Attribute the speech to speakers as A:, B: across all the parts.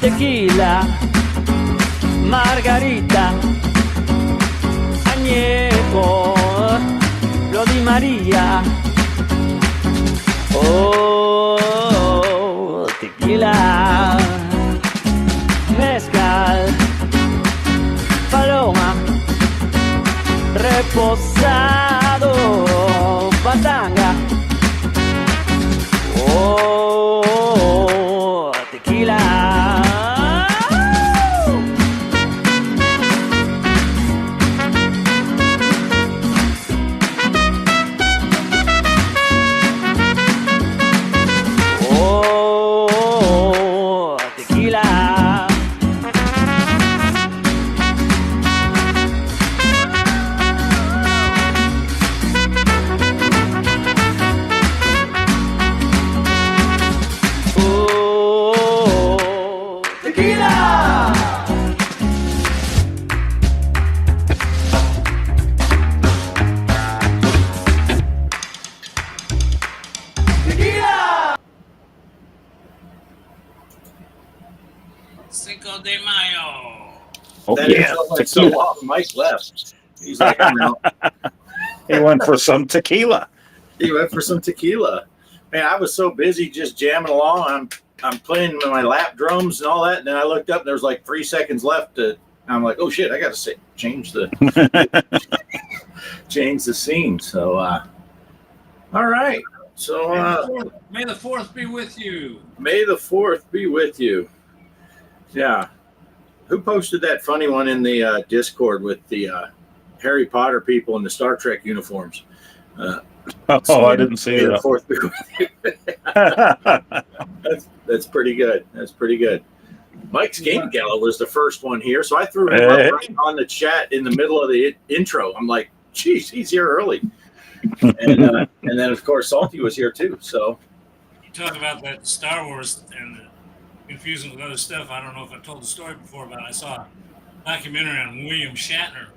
A: tequila, margarita, añejo, lo di María. Oh, tequila, mezcal, paloma, reposado, batanga. Oh, tequila. Oh, tequila. Oh, tequila. Tequila.
B: Cinco de Mayo.
C: Oh,
D: That
C: yeah.
D: is like so long. Mike left. He's like, I'm out.
C: He went for some tequila.
D: He went for some tequila. Man, I was so busy just jamming along. I'm playing with my lap drums and all that, and then I looked up and there was like 3 seconds left. I'm like, oh shit, I got to change the change the scene. So, all right. So,
B: May the 4th be with you.
D: May the 4th be with you. Yeah. Who posted that funny one in the Discord with the Harry Potter people in the Star Trek uniforms?
C: I didn't see
D: May the
C: that.
D: 4th be with you. That's pretty good. That's pretty good. Mike's Game Gala was the first one here, so I threw him up right on the chat in the middle of the intro. I'm like, geez, he's here early. And then, of course, Salty was here too. So
B: You talk about that Star Wars and confusing with other stuff. I don't know if I told the story before, but I saw a documentary on William Shatner,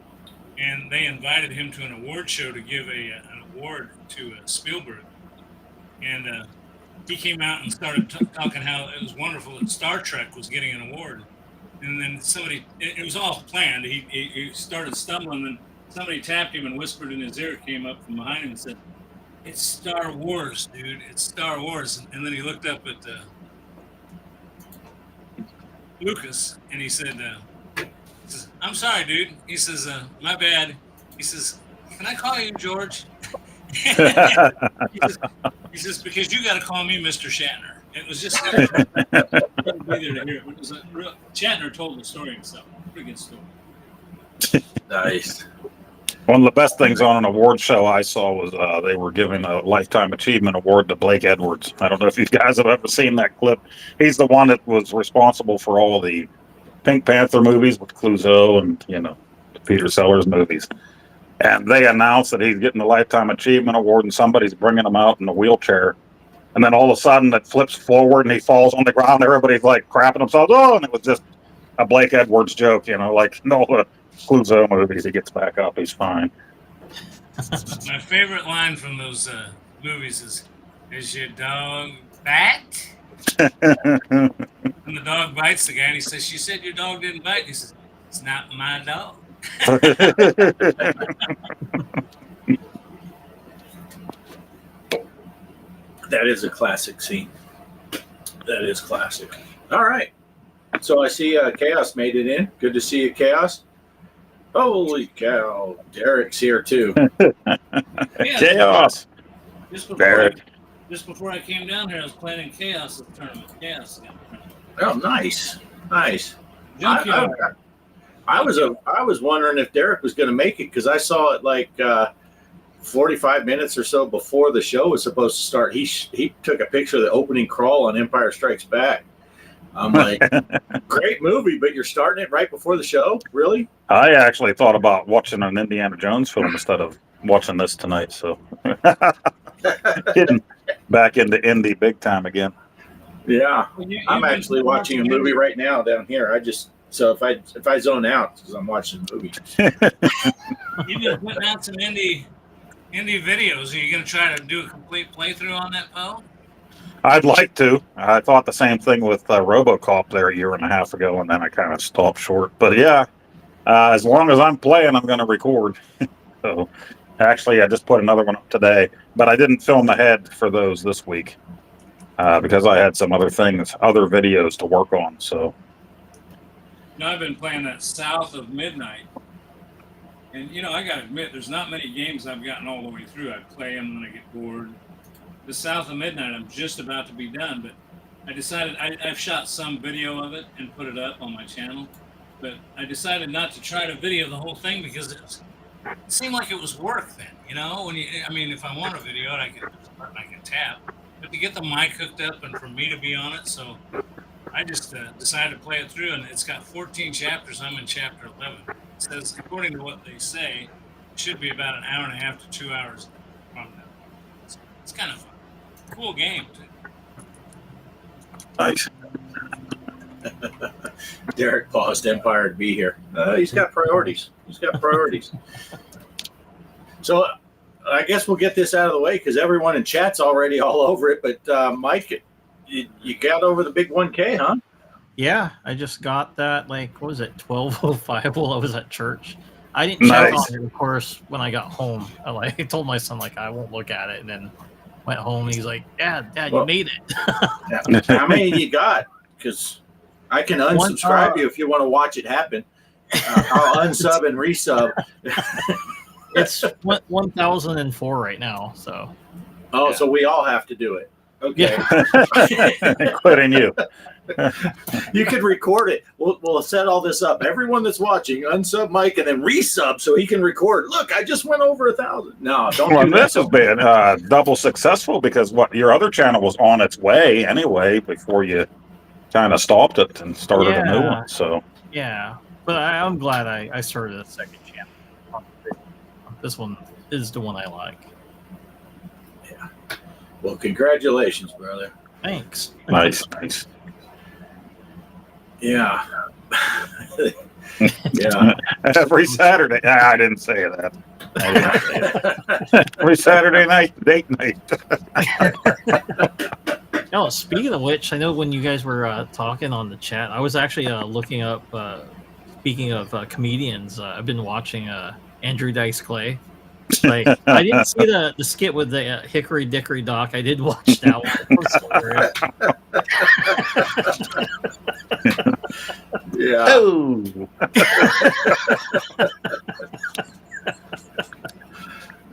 B: and they invited him to an award show to give an award to Spielberg. And he came out and started talking how it was wonderful that Star Trek was getting an award. And then it was all planned. He started stumbling, and somebody tapped him and whispered in his ear, came up from behind him and said, "It's Star Wars, dude. It's Star Wars." And then he looked up at Lucas and he said, "I'm sorry, dude." He says, "My bad." He says, "Can I call you George?" he says, "Because you got to call me Mr. Shatner." It was just be there to hear it. It was Shatner told the story himself. Pretty good story.
D: nice.
C: One of the best things on an award show I saw was they were giving a Lifetime Achievement Award to Blake Edwards. I don't know if you guys have ever seen that clip. He's the one that was responsible for all the Pink Panther movies with Clouseau and, the Peter Sellers movies. And they announced that he's getting the Lifetime Achievement Award and somebody's bringing him out in a wheelchair. And then all of a sudden it flips forward and he falls on the ground. Everybody's like crapping themselves. Oh, and it was just a Blake Edwards joke, like no Clouseau movies. He gets back up. He's fine.
B: My favorite line from those movies is your dog bite? And the dog bites the guy and he says, "You said your dog didn't bite." He says, "It's not my dog."
D: That is a classic scene. That is classic. All right. So I see Kaos made it in. Good to see you, Kaos. Holy cow. Derek's here too.
C: Chaos.
B: Just before I came down here, I was planning Chaos tournament.
D: Oh, nice. Nice.
B: Junkyard.
D: I was wondering if Derek was going to make it because I saw it like 45 minutes or so before the show was supposed to start. He took a picture of the opening crawl on Empire Strikes Back. I'm like, great movie, but you're starting it right before the show? Really?
C: I actually thought about watching an Indiana Jones film instead of watching this tonight. So getting back into indie big time again.
D: Yeah, I'm actually watching a movie right now down here. So if I zone out, because I'm watching the movie.
B: You've been putting out some indie videos. Are you going to try to do a complete playthrough on that, Poe?
C: I'd like to. I thought the same thing with RoboCop there a year and a half ago, and then I kind of stopped short. But yeah, as long as I'm playing, I'm going to record. So actually, I just put another one up today, but I didn't film ahead for those this week because I had some other things, other videos to work on. So.
B: No, I've been playing that South of Midnight. And, I got to admit, there's not many games I've gotten all the way through. I play them when I get bored. The South of Midnight, I'm just about to be done, but I decided I've shot some video of it and put it up on my channel, but I decided not to try to video the whole thing because it seemed like it was work then, if I want a video, I can tap, but to get the mic hooked up and for me to be on it, so I just decided to play it through, and it's got 14 chapters. I'm in chapter 11. It says, according to what they say, it should be about an hour and a half to 2 hours from now. It's kind of fun. Cool game, too.
C: Nice.
D: Derek paused Empire to be here. He's got priorities. So I guess we'll get this out of the way because everyone in chat's already all over it. But Mike, you got over the big 1K, huh?
E: Yeah, I just got that, 12:05 while I was at church. I didn't check on it, of course, when I got home. I told my son, I won't look at it, and then went home, and he's like, Dad, you made it.
D: How many you got? Because I can unsubscribe you if you want to watch it happen. I'll unsub and resub.
E: It's 1,004 right now, so.
D: Oh, yeah. So we all have to do it. Okay.
E: Yeah.
C: Including you.
D: You could record it. We'll set all this up. Everyone that's watching, unsub Mike and then resub so he can record. Look, I just went over 1,000. No, don't do that.
C: This has been double successful because your other channel was on its way anyway before you kind of stopped it and started a new one. So
E: yeah, but I'm glad I started a second channel. This one is the one I like.
D: Yeah. Well, congratulations, brother.
E: Thanks.
C: Nice.
D: Yeah. Yeah.
C: Every Saturday. I didn't say that. Every Saturday night, date night.
E: Oh, speaking of which, I know when you guys were talking on the chat, I was actually looking up, speaking of comedians, I've been watching Andrew Dice Clay. I didn't see the skit with the Hickory Dickory Dock. I did watch that one.
D: Yeah.
C: Oh.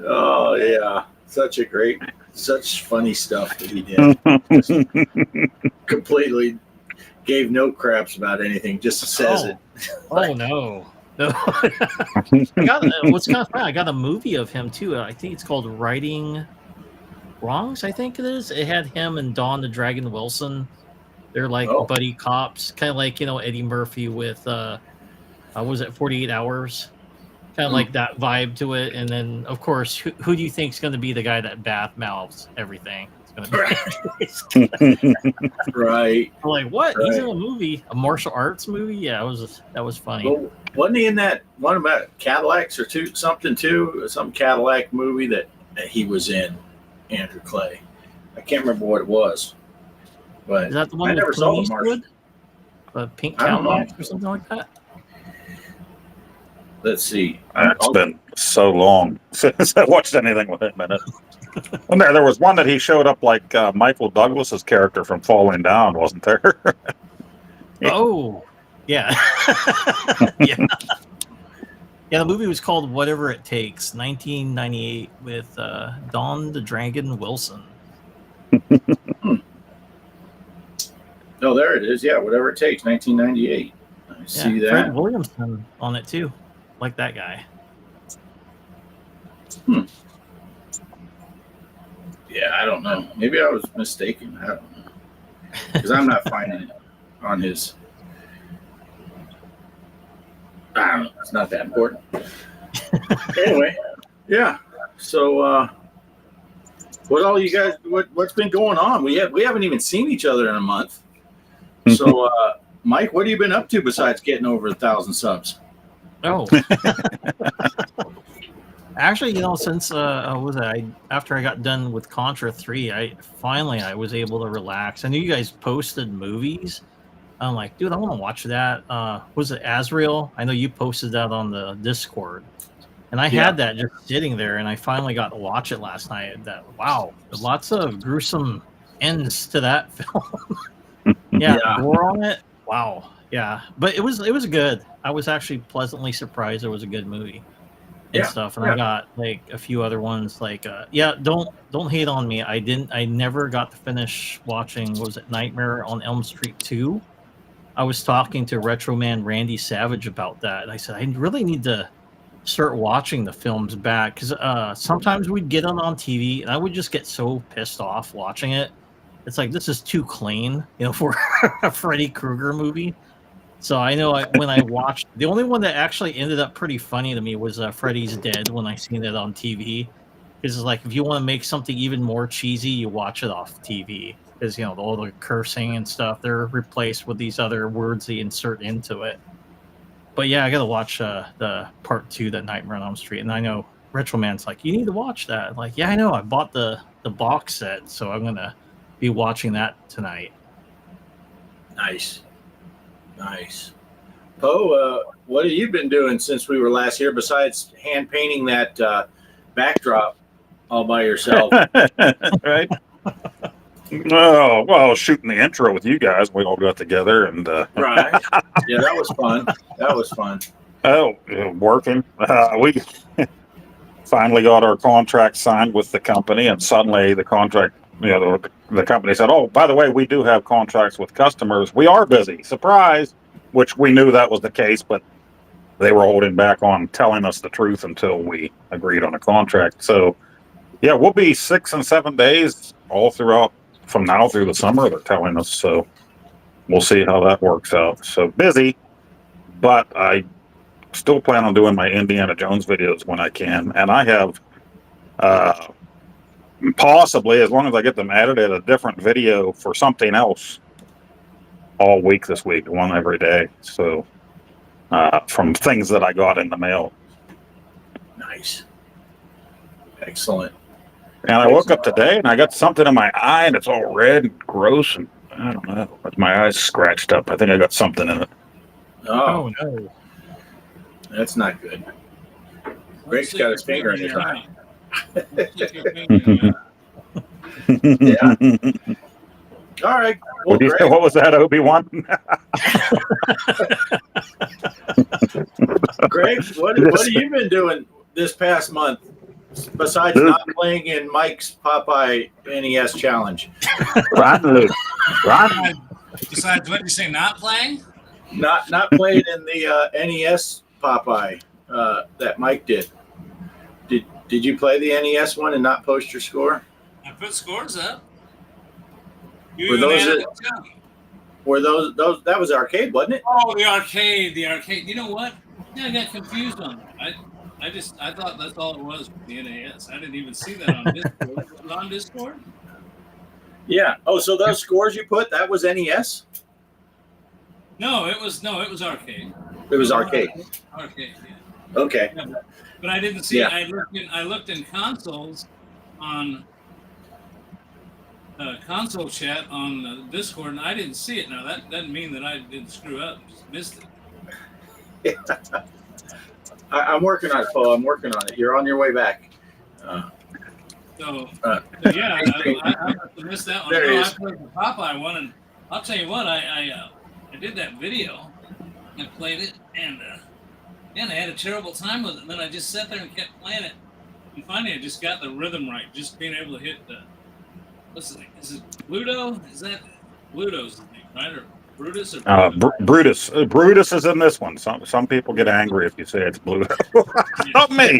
D: Oh, yeah. Such funny stuff that he did. Completely gave no craps about anything, just says it.
E: Oh, no. What's kind of funny, I got a movie of him too. I think it's called Righting Wrongs. I think it is. It had him and Don the Dragon Wilson. They're buddy cops, kind of like Eddie Murphy with was it 48 Hours? Kind of like that vibe to it. And then of course, who do you think is going to be the guy that bath mouths everything? It's going to be
D: right.
E: I'm like, what? Right. He's in a movie, a martial arts movie. Yeah, that was funny.
D: Well, wasn't he in that one about Cadillacs or some Cadillac movie that he was in? Andrew Clay. I can't remember what it was, but
E: is that the one with Clint Eastwood? Pink Cadillac or something like that.
D: Let's see.
C: It's been so long since I watched anything with him in it. And there was one that he showed up like Michael Douglas's character from Falling Down, wasn't there?
E: Oh, yeah. Yeah. Yeah, the movie was called Whatever It Takes, 1998, with Don the Dragon Wilson.
D: Oh, there it is. Yeah, Whatever It Takes, 1998. I see that.
E: Fred Williamson on it, too. Like that guy.
D: Yeah, I don't know. Maybe I was mistaken. I don't know. Because I'm not finding it on his... I don't know. It's not that important. Anyway, yeah. So, what's been going on? We haven't even seen each other in a month. So, Mike, what have you been up to besides getting over 1,000 subs?
E: Oh. Actually, since after I got done with Contra 3, I was able to relax. I knew you guys posted movies. I'm like, dude, I want to watch that. Was it Azrael? I know you posted that on the Discord, and I had that just sitting there, and I finally got to watch it last night. Wow, lots of gruesome ends to that film. Gore on it. Wow, yeah, but it was good. I was actually pleasantly surprised it was a good movie and stuff. And I got like a few other ones like don't hate on me. I never got to finish watching, what was it, Nightmare on Elm Street 2. I was talking to Retro Man Randy Savage about that, and I said I really need to start watching the films back, because sometimes we'd get on TV and I would just get so pissed off watching it. It's like, this is too clean, for a Freddy Krueger movie. So I know when I watched, the only one that actually ended up pretty funny to me was Freddy's Dead, when I seen it on TV. Because it's like, if you want to make something even more cheesy, you watch it off TV. Because, all the cursing and stuff, they're replaced with these other words they insert into it. But yeah, I got to watch the part 2, the Nightmare on Elm Street. And I know Retro Man's like, you need to watch that. I'm like, yeah, I know. I bought the box set, so I'm going to be watching that tonight.
D: Nice. Poe, what have you been doing since we were last here besides hand painting that backdrop all by yourself?
C: Right? Oh, well, shooting the intro with you guys. We all got together and
D: right. Yeah, that was fun.
C: Oh, working. We finally got our contract signed with the company, and suddenly the contract, the company said, "Oh, by the way, we do have contracts with customers. We are busy." Surprise! Which we knew that was the case, but they were holding back on telling us the truth until we agreed on a contract. So, yeah, we'll be 6 and 7 days all throughout from now through the summer. They're telling us, so we'll see how that works out. So busy, but I still plan on doing my Indiana Jones videos when I can, and I have possibly, as long as I get them edited, a different video for something else all week this week, one every day. So from things that I got in the mail.
D: Nice. Excellent.
C: And I woke up today and I got something in my eye and it's all red and gross, and I don't know. My eye's scratched up. I think I got something in it.
D: Oh
E: no.
D: That's not good. Greg's got his finger in his eye. Yeah. All right. Well,
C: what was that, Obi-Wan?
D: Greg, what have you been doing this past month besides not playing in Mike's Popeye NES challenge?
C: Run.
B: Besides, what did you say? Not playing?
D: Not playing in the NES Popeye that Mike did. Did you play the NES one and not post your score? I
B: put scores up.
D: Were those that was arcade, wasn't it?
B: Oh, the arcade. You know what? Yeah, I got confused on that. I thought that's all it was with the NES. I didn't even see that on Discord. Was it on Discord?
D: Yeah. Oh, so those scores you put, that was NES?
B: No, it was arcade.
D: It was arcade.
B: Arcade, yeah.
D: Okay.
B: Yeah, but I didn't see it. I looked in consoles on console chat on Discord, and I didn't see it. Now that doesn't mean that I didn't screw up, just missed it.
D: Yeah. I'm working on it, Paul. I'm working on it. You're on your way back.
B: Yeah, I must have missed that one.
D: There it is.
B: I played the Popeye one, and I'll tell you what, I did that video. I played it, and I had a terrible time with it. And then I just sat there and kept playing it, and finally I just got the rhythm right, just being able to hit the. What's his name? Is it Bluto? Is that Bluto's his name, right? Or Brutus? Or
C: Brutus. Brutus is in this one. Some people get angry if you say it's Bluto. Not me.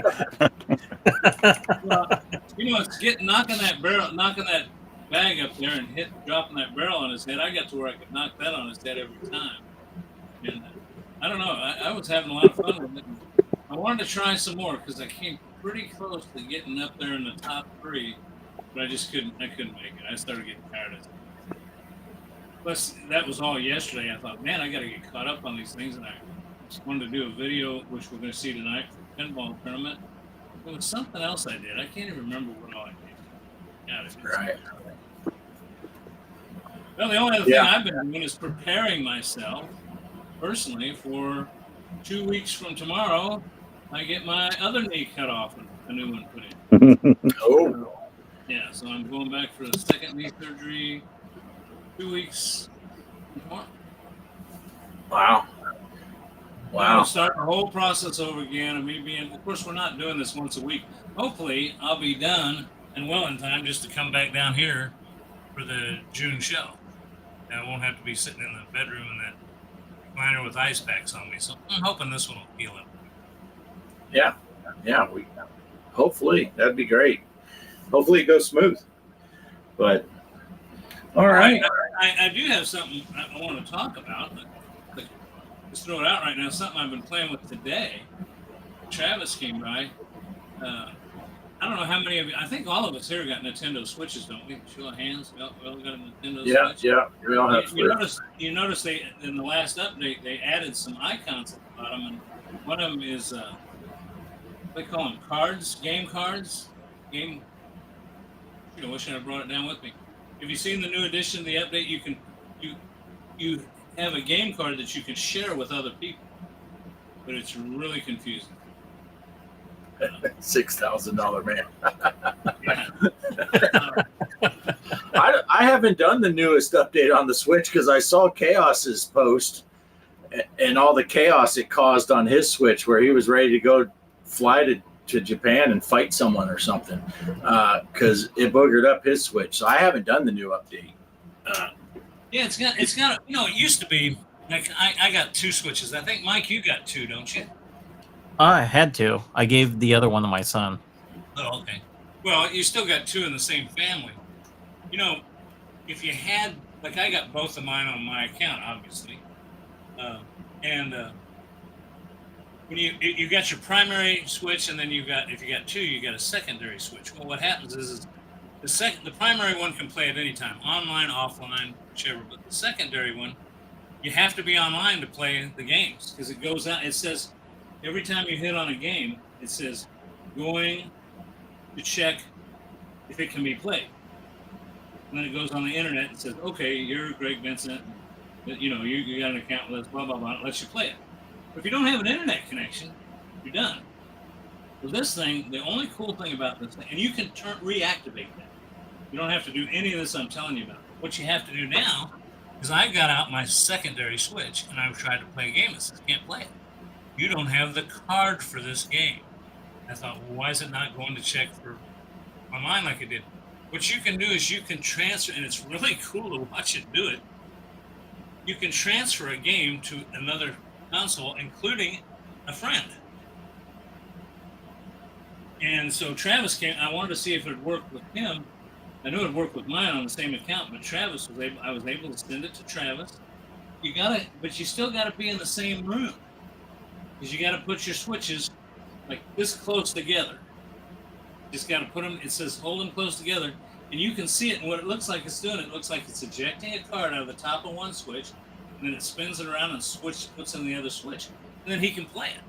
B: Well, it's knocking that bag up there and dropping that barrel on his head. I got to where I could knock that on his head every time. And I don't know. I was having a lot of fun with it. I wanted to try some more because I came pretty close to getting up there in the top 3. But I just couldn't make it. I started getting tired of it. Plus, that was all yesterday. I thought, man, I got to get caught up on these things. And I just wanted to do a video, which we're going to see tonight for the pinball tournament. There was something else I did. I can't even remember what all I did. Yeah,
D: Right.
B: Well, the only other thing I've been doing is preparing myself personally for 2 weeks from tomorrow. I get my other knee cut off and a new one put in.
D: Oh,
B: Yeah, so I'm going back for the second knee surgery 2 weeks from tomorrow.
D: wow.
B: I'm going to start the whole process over again. And me being, of course, we're not doing this once a week. Hopefully, I'll be done and well in time just to come back down here for the June show. And I won't have to be sitting in the bedroom in that recliner with ice packs on me. So I'm hoping this one will heal up.
D: Yeah. Hopefully, that'd be great. Hopefully it goes smooth. But, all right.
B: I do have something I want to talk about. But just throw it out right now. Something I've been playing with today. Travis came by. I don't know how many of you. I think all of us here got Nintendo Switches, don't we? Show of hands. We all got a Nintendo Switch.
D: Yeah. We all have
B: You notice they in the last update they added some icons at the bottom, and one of them is what they call them cards, game cards, game. I wish I had brought it down with me. Have you seen the new edition of the update? You have a game card that you can share with other people, but it's really confusing.
D: $6,000 man.
B: Yeah.
D: I haven't done the newest update on the Switch because I saw Kaos's post and all the chaos it caused on his Switch where he was ready to go fly to Japan and fight someone or something because it boogered up his Switch. So I haven't done the new update.
B: Yeah, it's got. It used to be like I got 2 Switches. I think Mike, you got 2, don't you?
E: I had to. I gave the other one to my son.
B: Oh, okay. Well, you still got 2 in the same family. If you had, like, I got both of mine on my account, obviously, and when you got your primary Switch, and then if you got 2, you got a secondary Switch. Well, what happens is the primary one can play at any time, online, offline, whichever. But the secondary one, you have to be online to play the games because it goes out. It says. Every time you hit on a game, it says, going to check if it can be played. And then it goes on the internet and says, okay, you're Greg Vincent. You got an account with us, blah, blah, blah. It lets you play it. But if you don't have an internet connection, you're done. So this thing, the only cool thing about this thing, and you can reactivate that. You don't have to do any of this I'm telling you about. What you have to do now is I got out my secondary Switch, and I've tried to play a game that says, can't play it. You don't have the card for this game. I thought, well, why is it not going to check for online like it did? What you can do is you can transfer, and it's really cool to watch it do it. You can transfer a game to another console, including a friend. And so Travis came. I wanted to see if it would work with him. I knew it would work with mine on the same account, but I was able to send it to Travis. But you still got to be in the same room. Because you got to put your Switches like this close together. Just got to put them. It says hold them close together, and you can see it. And what it looks like it's doing, it looks like it's ejecting a card out of the top of one Switch, and then it spins it around and puts in the other Switch, and then he can play it.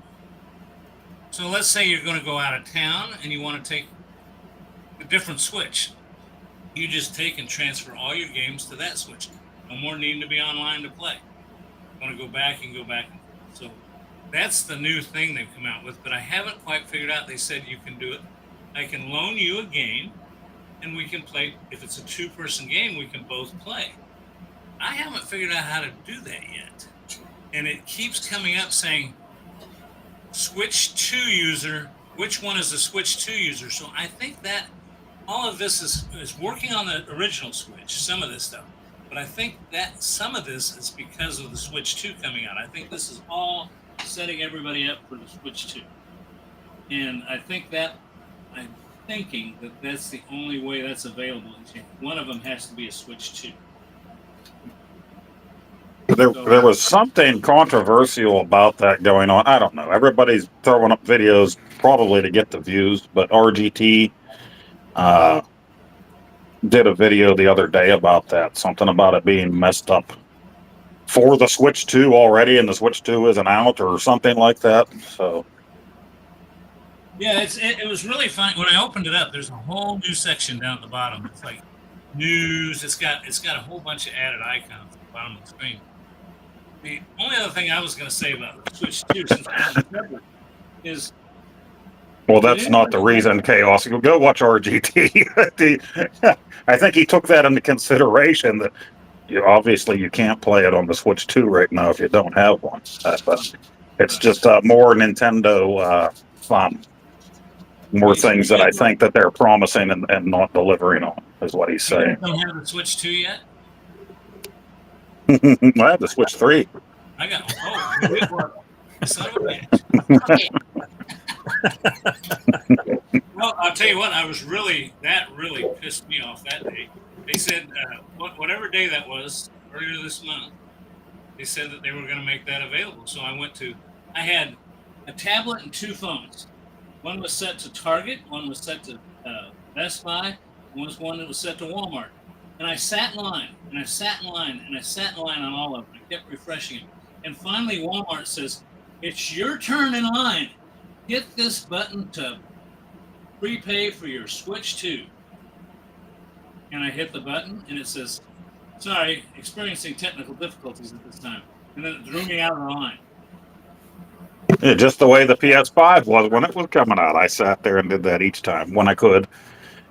B: So let's say you're going to go out of town and you want to take a different Switch. You just take and transfer all your games to that Switch. No more needing to be online to play. You want to go back and go back. So. That's the new thing they've come out with, but I haven't quite figured out. They said you can do it. I can loan you a game, and we can play. If it's a 2-person game, we can both play. I haven't figured out how to do that yet. And it keeps coming up saying, Switch 2 user, which one is the Switch 2 user? So I think that all of this is working on the original Switch, some of this stuff. But I think that some of this is because of the Switch 2 coming out. I think this is all setting everybody up for the Switch 2. And I'm thinking that that's the only way that's available. One of them has to be a Switch 2.
C: There was something controversial about that going on. I don't know. Everybody's throwing up videos probably to get the views, but RGT did a video the other day about that. Something about it being messed up for the Switch 2 already, and the Switch 2 isn't out or something like that. So
B: Yeah, it was really fun. When I opened it up, there's a whole new section down at the bottom. It's like news. It's got a whole bunch of added icons at the bottom of the screen. The only other thing I was going to say about the Switch 2, since I remember, is
C: Well, that's not the reason, Chaos. Go watch RGT. I think he took that into consideration that obviously you can't play it on the Switch 2 right now if you don't have one. But it's just more Nintendo fun. More things that I think that they're promising and not delivering on, is what he's saying.
B: You don't have the Switch 2 yet?
C: I have the Switch 3.
B: I got son of a bitch. Well, I'll tell you what, that really pissed me off that day. They said, whatever day that was, earlier this month, they said that they were going to make that available. So I had a tablet and 2 phones. One was set to Target, one was set to Best Buy, and one that was set to Walmart. And I sat in line, and I sat in line, and I sat in line on all of them. I kept refreshing it. And finally, Walmart says, "It's your turn in line. Hit this button to prepay for your Switch 2. And I hit the button, and it says, "Sorry, experiencing technical difficulties at this time." And then it threw me out of the line.
C: Yeah, just the way the PS5 was when it was coming out. I sat there and did that each time when I could,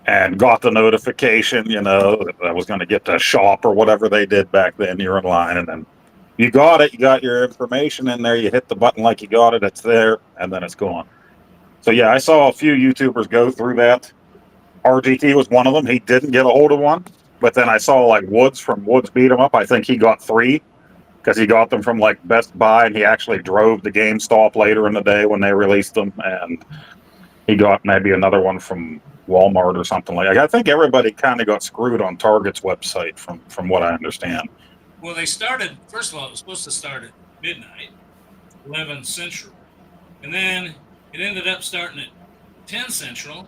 C: and got the notification, that I was going to get to shop or whatever they did back then. You're in line, and then you got it. You got your information in there. You hit the button like you got it. It's there, and then it's gone. So yeah, I saw a few YouTubers go through that. RGT was one of them. He didn't get a hold of one, but then I saw like Woods from Woods Beat 'em Up. I think he got 3. Because he got them from like Best Buy, and he actually drove to GameStop later in the day when they released them, and he got maybe another one from Walmart or something like that. I think everybody kind of got screwed on Target's website from what I understand.
B: Well, they started, first of all, it was supposed to start at midnight, 11 Central, and then it ended up starting at 10 Central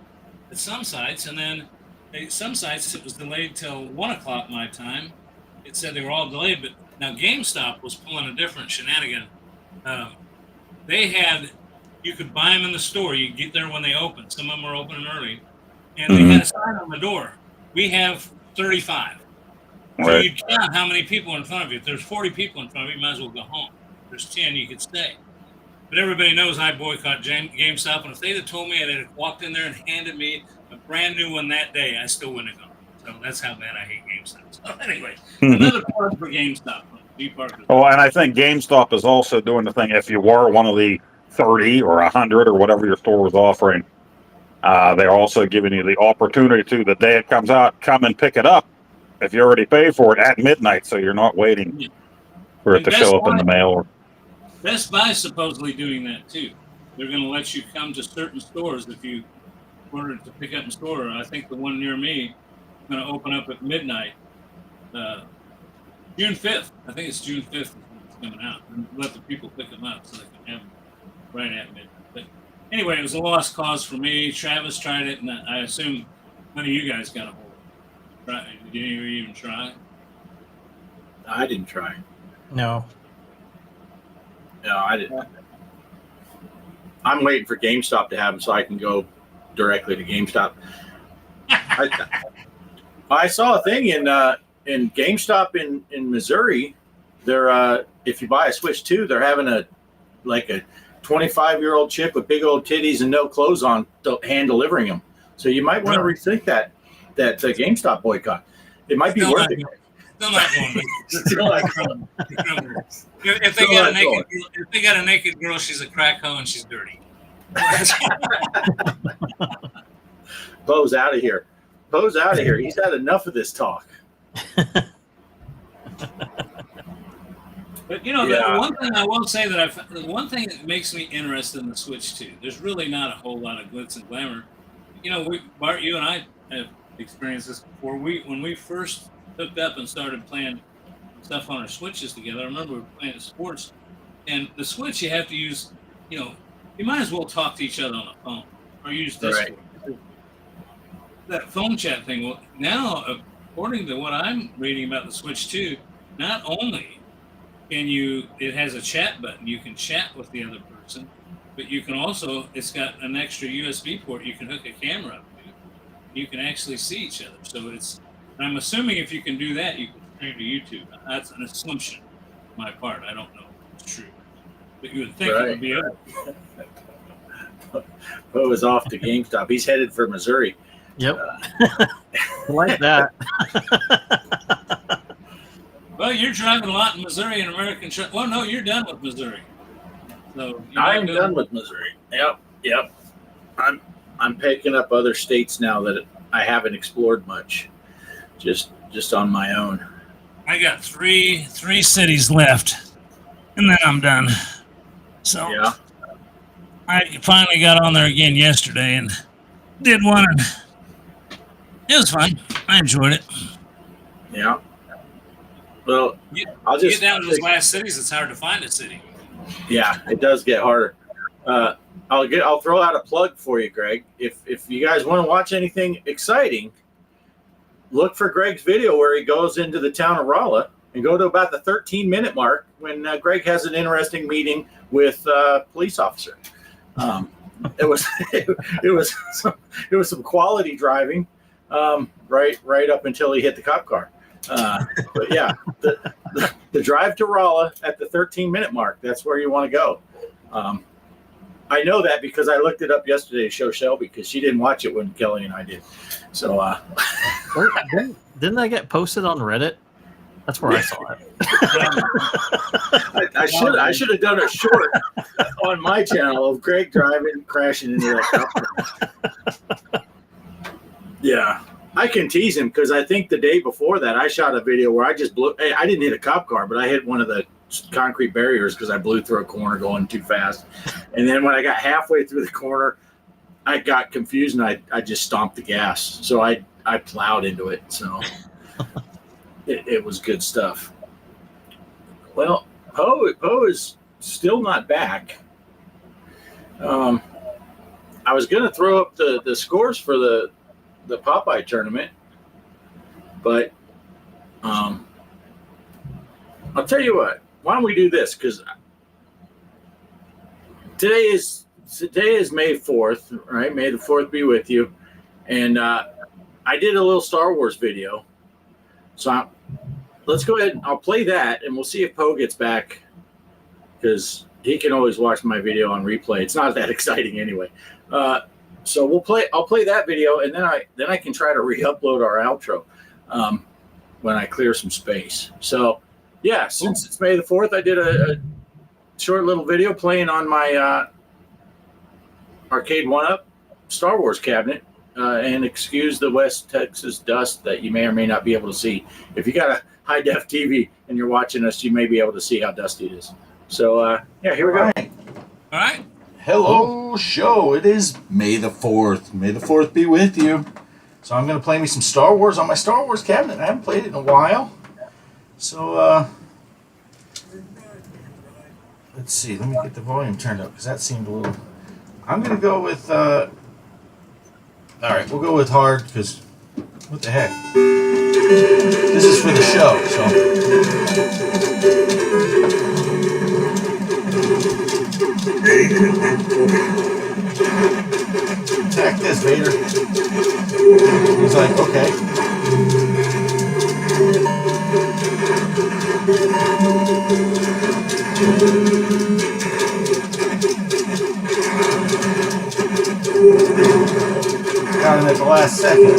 B: at some sites, and then some sites it was delayed till 1 o'clock my time. It said they were all delayed, but now GameStop was pulling a different shenanigan. You could buy them in the store. You get there when they open. Some of them are opening early. And they had a sign on the door. We have 35. So
C: Right.
B: you count how many people are in front of you. If there's 40 people in front of you, you might as well go home. If there's 10, you could stay. But everybody knows I boycott GameStop. And if they'd have told me they'd have walked in there and handed me a brand new one that day, I still wouldn't have gone. So that's how bad I hate GameStop. So anyway, another part for GameStop.
C: Oh, and I think GameStop is also doing the thing. If you were one of the 30 or 100 or whatever your store was offering, they're also giving you the opportunity to, the day it comes out, come and pick it up if you already paid for it at midnight, so you're not waiting for it to show up in the mail.
B: Best Buy is supposedly doing that too. They're going to let you come to certain stores if you ordered to pick up in store. I think the one near me is going to open up at midnight. June 5th. I think it's June 5th is when it's coming out. And let the people pick them up so they can have them right at midnight. But anyway, it was a lost cause for me. Travis tried it, and I assume none of you guys got a hold of it. Did you even try?
D: I didn't try.
E: No,
D: I didn't. I'm waiting for GameStop to have them so I can go directly to GameStop. I saw a thing in GameStop in Missouri. They're if you buy a Switch 2, they're having a 25-year-old chick with big old titties and no clothes on hand delivering them. So you might want to rethink that GameStop boycott. It might be worth it.
B: Still not going.
D: Still not going.
B: If they got a naked girl, she's a crack hoe and she's dirty.
D: Bo's out of here. Bo's out of here. He's had enough of this talk.
B: But the one thing I will say the one thing that makes me interested in the Switch 2, there's really not a whole lot of glitz and glamour. Bart, you and I have experienced this before. When we first hooked up and started playing stuff on our Switches together, I remember we were playing sports, and the Switch you have to use, you might as well talk to each other on the phone or use Discord. Right. That phone chat thing. Well, now, according to what I'm reading about the Switch 2, not only it has a chat button, you can chat with the other person, but you can also, it's got an extra USB port. You can hook a camera up to. You can actually see each other. So I'm assuming if you can do that, you can stream to YouTube. That's an assumption on my part. I don't know if it's true. But you would think it would be able.
D: Poe is off to GameStop. He's headed for Missouri.
E: Yep. Like that.
B: Well, you're driving a lot in Missouri and American truck. Well, no, you're done with Missouri. So
D: I'm done with Missouri. Yep. I'm picking up other states now that I haven't explored much, just on my own.
B: I got three cities left, and then I'm done. So
D: yeah,
B: I finally got on there again yesterday and did one, and it was fun. I enjoyed it.
D: Yeah. Well,
B: I'll just get down to those last cities. It's hard to find a city.
D: Yeah, it does get harder. I'll throw out a plug for you, Greg. If you guys want to watch anything exciting, look for Greg's video where he goes into the town of Rolla and go to about the 13-minute mark when Greg has an interesting meeting with a police officer. It was some quality driving, right up until he hit the cop car. But yeah, the drive to Rolla at the 13-minute mark, that's where you want to go. I know that because I looked it up yesterday to show Shelby because she didn't watch it when Kelly and I did. So
E: didn't that get posted on Reddit? That's where I saw it.
D: I should have done a short on my channel of Greg driving, crashing into that cop. Yeah. I can tease him because I think the day before that I shot a video where I just blew. I didn't hit a cop car, but I hit one of the concrete barriers because I blew through a corner going too fast. And then when I got halfway through the corner, I got confused and I just stomped the gas. So I plowed into it. So it was good stuff. Well, Poe is still not back. I was going to throw up the scores for the Popeye tournament, but I'll tell you what, why don't we do this, because today is May 4th, right? May the 4th be with you. And I did a little Star Wars video, so let's go ahead and I'll play that and we'll see if Poe gets back, because he can always watch my video on replay. It's not that exciting anyway. So I'll play that video, and then I can try to re-upload our outro when I clear some space. So yeah, since it's May the 4th, I did a short little video playing on my Arcade 1-Up Star Wars cabinet, and excuse the West Texas dust that you may or may not be able to see. If you got a high def TV and you're watching us, you may be able to see how dusty it is. So yeah, here we go.
B: All right.
F: Hello, show. It is May the 4th. May the 4th be with you. So I'm going to play me some Star Wars on my Star Wars cabinet. I haven't played it in a while. So, let's see. Let me get the volume turned up because that seemed a little... I'm going to go with... All right, we'll go with hard because... What the heck? This is for the show, so... Attack this, Vader. He's like, okay. Got him at the last second.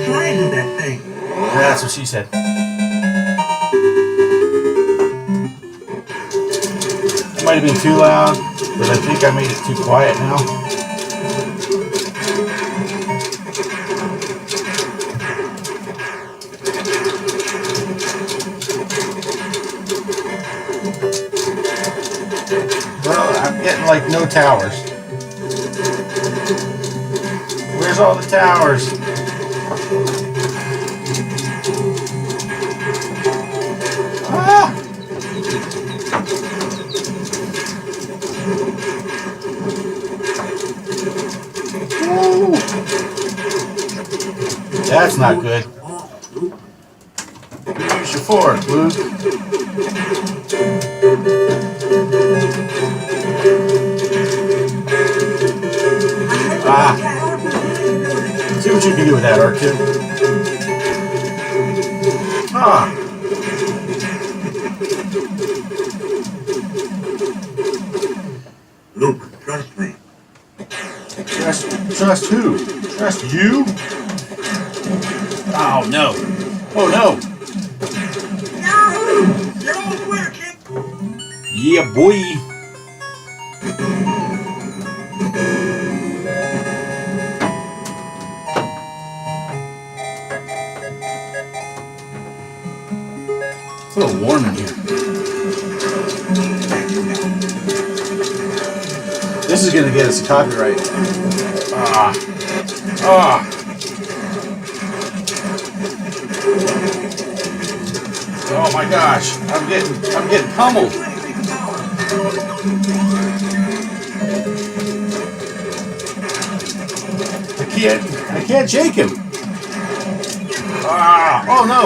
G: Flying in that thing.
F: That's what she said. Might have been too loud, but I think I made it too quiet now. Well, I'm getting like no towers. Where's all the towers? Ah! That's not good. Use your fork, Luke. See what you can do with that, R2.
G: Luke, trust me.
F: Trust who? Trust you? Oh no. Oh no.
G: You're wicked.
F: Yeah, boy. It's a little warm in here. This is going to get us a copyright. Oh my gosh, I'm getting pummeled. I can't shake him. Oh no.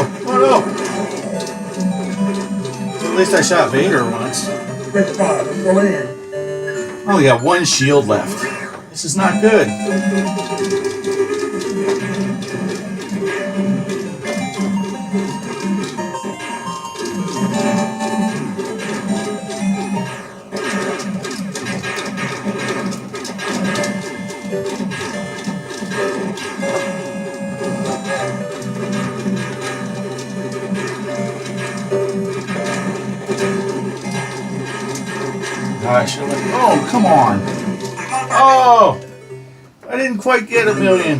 F: At least I shot Vader once.
G: Good spot. Let's go in.
F: I only got one shield left. This is not good. Gosh, oh, come on. Oh, I didn't quite get a million.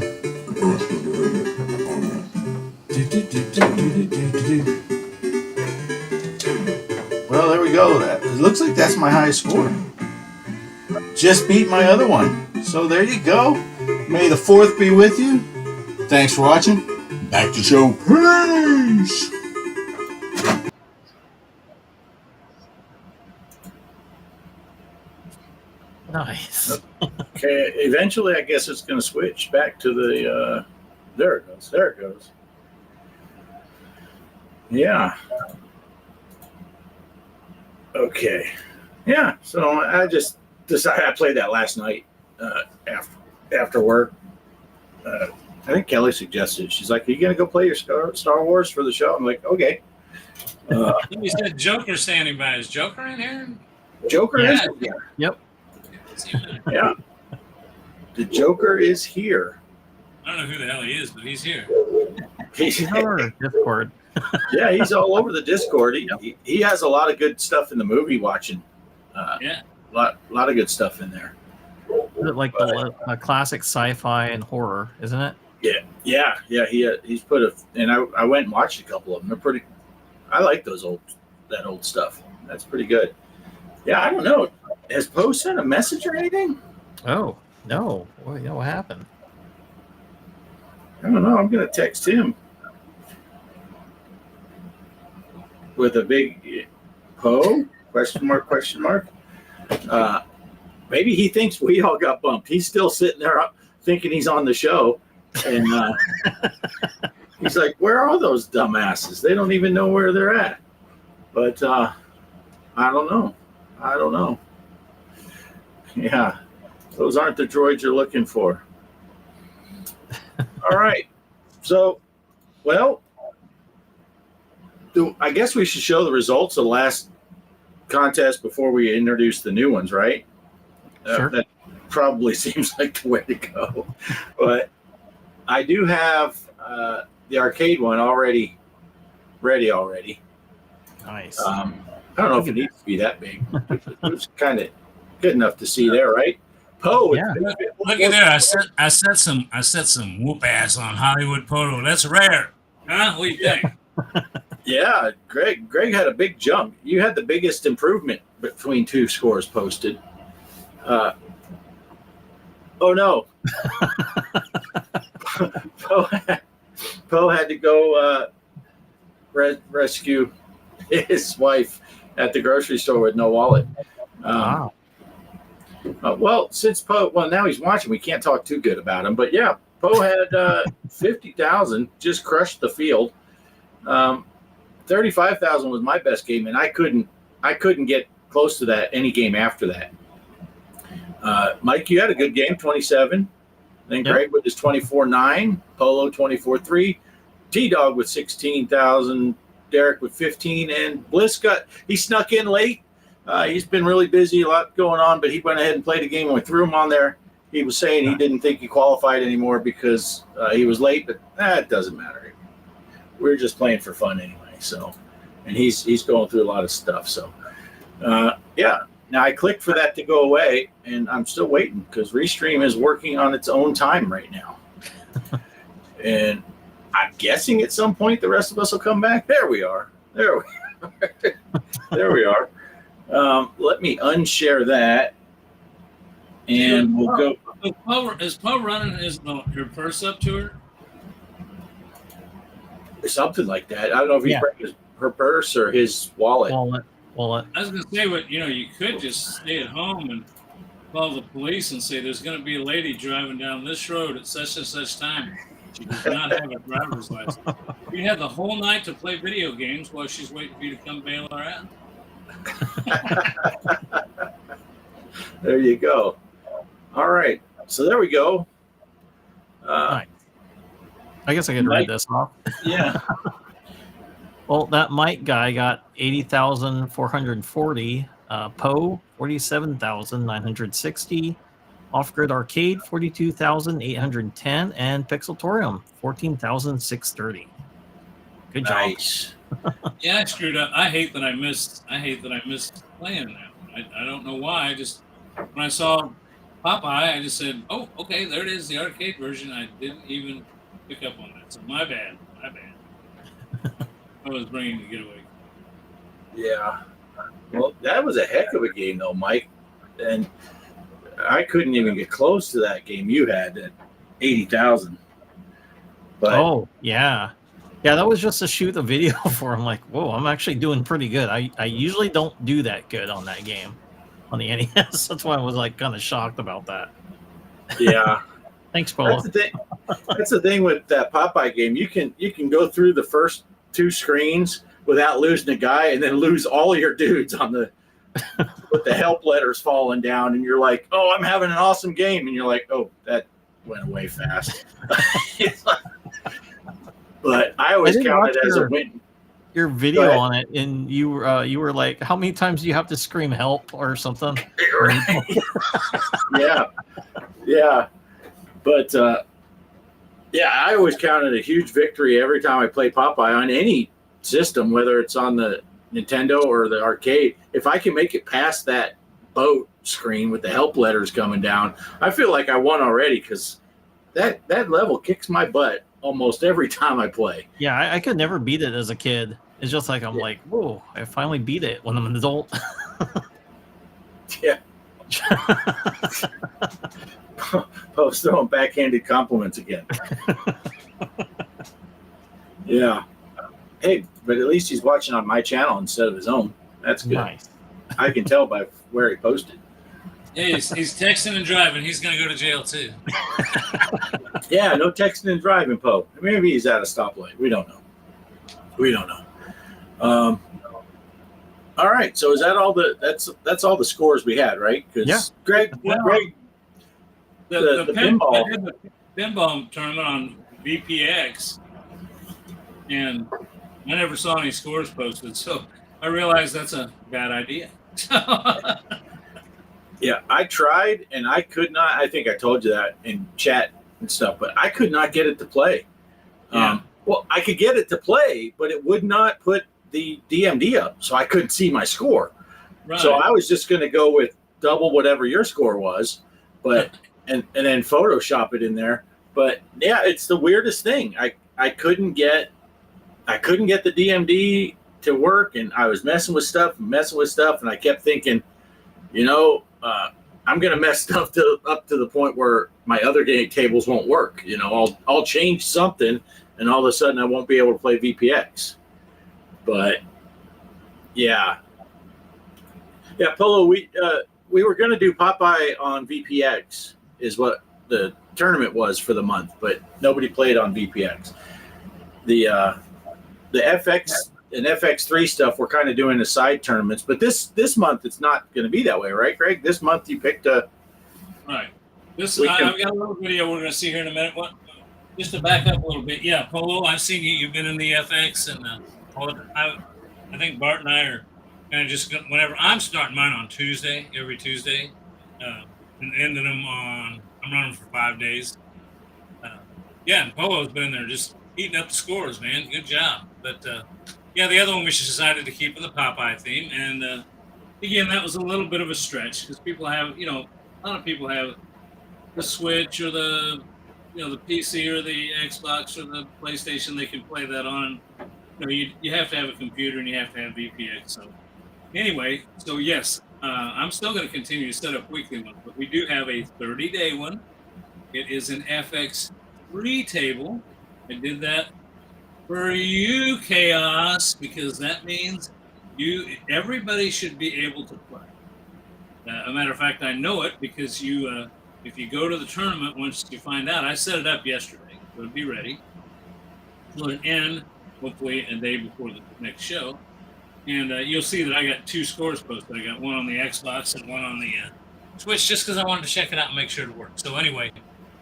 F: Well, there we go. It looks like that's my highest score. Just beat my other one. So there you go. May the 4th be with you. Thanks for watching. Back to the show. Peace.
E: Nice.
D: Okay, eventually I guess it's going to switch back to the, there it goes. Yeah. Okay. Yeah, so I just decided, I played that last night after work. I think Kelly suggested, she's like, are you going to go play your Star Wars for the show? I'm like, okay.
B: You said Joker standing by. Is Joker in here?
D: Joker is here.
E: Yep.
D: Yeah. The Joker is here.
B: I don't know who the hell he is, but he's here.
D: He's
E: Our Discord.
D: Yeah, he's all over the Discord. He has a lot of good stuff in the movie watching.
B: Yeah.
D: A lot of good stuff in there.
E: Is it like the classic sci-fi and horror, isn't it?
D: Yeah. He's put and I went and watched a couple of them. They're pretty. I like that old stuff. That's pretty good. Yeah, I don't know. Has Poe sent a message or anything?
E: Oh no! What happened?
D: I don't know. I'm gonna text him with a big Poe ? Maybe he thinks we all got bumped. He's still sitting there thinking he's on the show, and he's like, "Where are those dumbasses? They don't even know where they're at." But I don't know. Yeah, those aren't the droids you're looking for. All right. So, well, I guess we should show the results of the last contest before we introduce the new ones, right?
E: Sure.
D: That probably seems like the way to go. But I do have the arcade one ready already.
E: Nice.
D: I don't know if it needs to be that big. It's kind of good enough to see there, right? Poe.
E: Yeah.
B: Look at there. I set some whoop ass on Hollywood Photo. That's rare. Huh? What do you think?
D: Yeah, Greg had a big jump. You had the biggest improvement between two scores posted. Oh no. Poe had to go rescue his wife at the grocery store with no wallet.
E: Wow.
D: Well, since Poe, now he's watching, we can't talk too good about him. But yeah, Poe had 50,000, just crushed the field. 35,000 was my best game, and I couldn't get close to that any game after that. Mike, you had a good game, 27. Then Greg with his 24.9, Polo 24.3, T-Dog with 16,000, Derek with 15, and Bliss he snuck in late. He's been really busy, a lot going on, but he went ahead and played a game and we threw him on there. He was saying he didn't think he qualified anymore because he was late, but it doesn't matter. We're just playing for fun anyway. So, and he's going through a lot of stuff. So, yeah. Now I clicked for that to go away, and I'm still waiting because Restream is working on its own time right now. And I'm guessing at some point the rest of us will come back. There we are. There we are. Let me unshare that, and we'll go.
B: Is Poe running her purse up to her?
D: Something like that. I don't know if he's bringing her purse or his wallet.
E: Wallet.
B: I was going to say, you could just stay at home and call the police and say there's going to be a lady driving down this road at such and such time. She does not have a driver's license. We had the whole night to play video games while she's waiting for you to come bail her out.
D: There you go. All right. So there we go.
E: Nice. I guess I could read this off.
D: Yeah.
E: Well, that Mike guy got 80,440. Poe, 47,960. Off-Grid Arcade, 42,810. And Pixeltorium, 14,630. Good job.
D: Nice.
B: Yeah, I screwed up. I hate that I missed playing that one. I don't know why. When I saw Popeye, I just said, "Oh, okay, there it is, the arcade version." I didn't even pick up on that. So my bad. I was bringing the getaway.
D: Yeah. Well, that was a heck of a game, though, Mike. And I couldn't even get close to that game you had at 80,000.
E: Oh, yeah. Yeah, that was just to shoot the video for. I'm like, whoa, I'm actually doing pretty good. I usually don't do that good on that game on the NES. That's why I was like kind of shocked about that.
D: Yeah.
E: Thanks, Paul.
D: That's the thing with that Popeye game. You can go through the first 2 screens without losing a guy, and then lose all your dudes on with the help letters falling down, and you're like, "Oh, I'm having an awesome game," and you're like, "Oh, that went away fast." But I always count it as a win.
E: Your video on it, and you were like, "How many times do you have to scream help or something?" Yeah. But I always count it a huge victory every time I play Popeye on any system, whether it's on the Nintendo or the arcade. If I can make it past that boat screen with the help letters coming down, I feel like I won already, because that level kicks my butt almost every time I play. Yeah, I could never beat it as a kid. It's just like, I'm like, whoa, I finally beat it when I'm an adult.
D: Yeah. Post throwing backhanded compliments again. Yeah. Hey, but at least he's watching on my channel instead of his own. That's good. Nice. I can tell by where he posted.
B: Yeah, he's texting and driving. He's going to go to jail too.
D: Yeah, no texting and driving, Poe. Maybe he's at a stoplight. We don't know. All right. So is that all that's all the scores we had, right? Because Greg,
B: the pinball tournament on VPX, and I never saw any scores posted, so I realized that's a bad idea.
D: Yeah, I tried and I could not. I think I told you that in chat and stuff, but I could not get it to play.
B: Yeah.
D: Well, I could get it to play, but it would not put the DMD up, so I couldn't see my score. Right. So I was just going to go with double whatever your score was, but and then Photoshop it in there. But yeah, it's the weirdest thing. I couldn't get the DMD to work, and I was messing with stuff, and I kept thinking, I'm going to mess stuff up to the point where my other game tables won't work. I'll change something, and all of a sudden I won't be able to play VPX. But yeah, Polo, we were going to do Popeye on VPX is what the tournament was for the month, but nobody played on VPX. The FX and FX3 stuff, we're kind of doing the side tournaments. But this month, it's not going to be that way, right, Greg? This month, you picked a.
B: Right. I've got a little video we're going to see here in a minute. Just to back up a little bit, yeah, Polo, I've seen you. You've been in the FX, and I think Bart and I are kind of just whenever I'm starting mine on Tuesday, every Tuesday, and ending them on. I'm running for 5 days. Yeah, and Polo's been there just eating up the scores, man. Good job. But yeah, the other one we decided to keep with the Popeye theme, and again, that was a little bit of a stretch because people have, a lot of people have the Switch or the PC or the Xbox or the PlayStation. They can play that on. You have to have a computer and you have to have VPX. So anyway, yes, I'm still going to continue to set up weekly ones, but we do have a 30-day one. It is an FX3 table. I did that for you, Chaos, because that means everybody should be able to play. A matter of fact, I know it because if you go to the tournament, once you find out, I set it up yesterday, so it'll be ready. It'll end hopefully a day before the next show, and you'll see that I got 2 scores posted. I got one on the Xbox and one on the Switch, just because I wanted to check it out and make sure it worked. So anyway,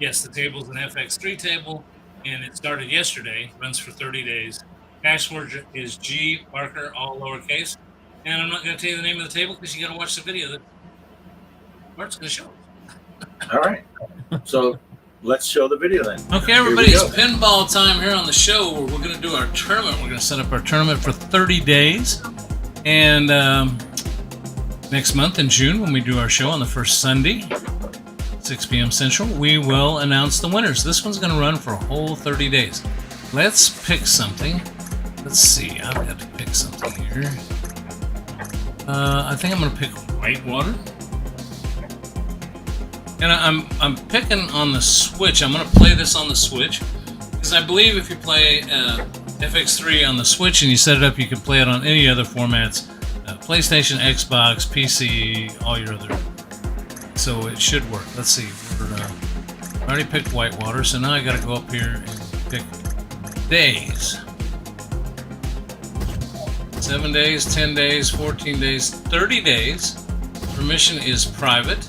B: yes, the table's an FX3 table, and it started yesterday. Runs for 30 days. Password is G Parker, all lowercase. And I'm not going to tell you the name of the table because you got to watch the video that Mark's going to show.
D: All right. So let's show the video then.
B: Okay, everybody, it's pinball time here on the show where we're going to do our tournament. We're going to set up our tournament for 30 days. And next month in June, when we do our show on the first Sunday, 6 p.m. Central, we will announce the winners. This one's going to run for a whole 30 days. Let's pick something. Let's see. I've got to pick something here. I think I'm going to pick Whitewater. And I'm picking on the Switch. I'm going to play this on the Switch because I believe if you play FX3 on the Switch and you set it up, you can play it on any other formats: PlayStation, Xbox, PC, all your other. So it should work. Let's see. I already picked Whitewater, so now I got to go up here and pick days. 7 days, 10 days, 14 days, 30 days. Permission is private.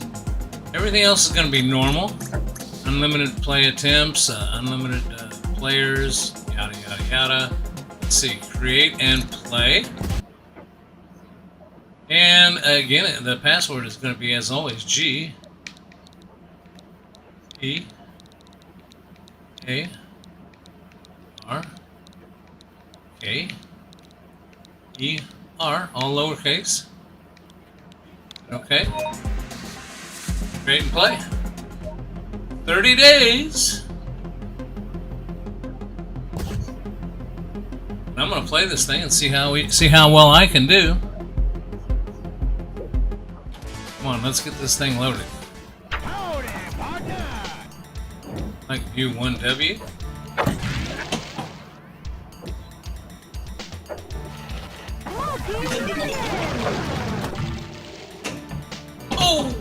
B: Everything else is going to be normal. Unlimited play attempts, unlimited players, yada, yada, yada. Let's see. Create and play. And again, the password is going to be, as always, G E A R K E R, all lowercase. Okay. Create and play. 30 days. And I'm going to play this thing and see how well I can do. Come on, let's get this thing loaded. Like view 1W. Oh!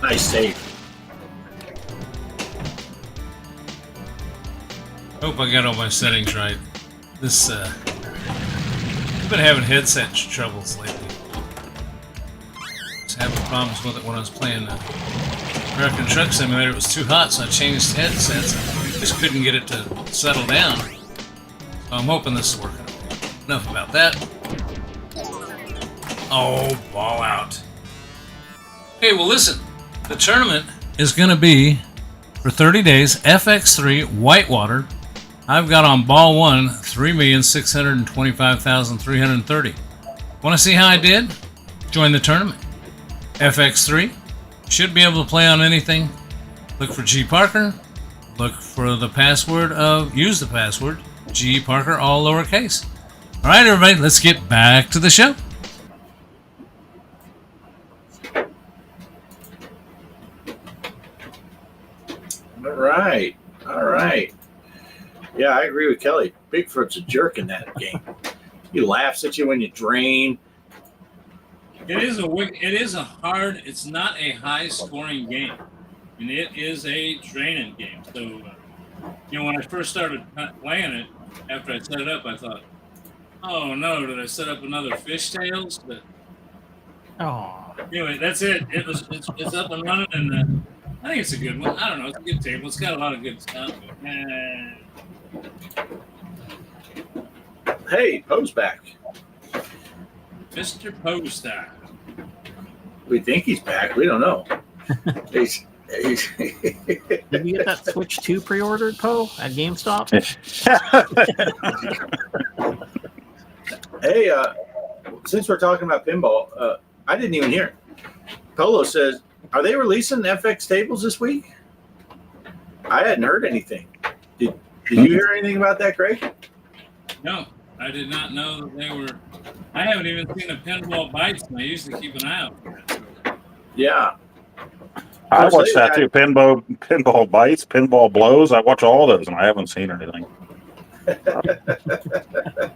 D: Nice save.
B: Hope I got all my settings right. This, I've been having headset troubles lately. Just having problems with it when I was playing American Truck Simulator. It was too hot, so I changed headsets. Just couldn't get it to settle down. So I'm hoping this is working. Enough about that. Oh, ball out. Okay, well listen. The tournament is going to be for 30 days, FX3 Whitewater. I've got on ball 1, 3,625,330. Want to see how I did? Join the tournament. FX3 should be able to play on anything. Look for G Parker. Look for the password use the password G Parker, all lowercase. All right, everybody, let's get back to the show.
D: All right. Yeah, I agree with Kelly. Bigfoot's a jerk in that game. He laughs at you when you drain.
B: It's not a high scoring game, and it is a draining game. So You know, when I first started playing it, after I set it up, I thought, "Oh no, did I set up another Fishtails?" But
E: Oh,
B: anyway, that's it. It's up and running, and I think it's a good one. I don't know. It's a good table. It's got a lot of good stuff. But,
D: Hey, Poe's back.
B: Mr. Poestyle.
D: We think he's back. We don't know. he's
E: did you get that Switch 2 pre-ordered, Poe, at GameStop?
D: Hey, since we're talking about pinball, I didn't even hear it. Polo says, are they releasing FX tables this week? I hadn't heard anything. Did you hear anything about that, Greg?
B: No, I did not know that they were. I haven't even seen a Pinball Bites, and I usually keep an eye out for it.
D: Yeah.
C: I watch that too. Pinball bites, pinball blows. I watch all those, and I haven't seen anything.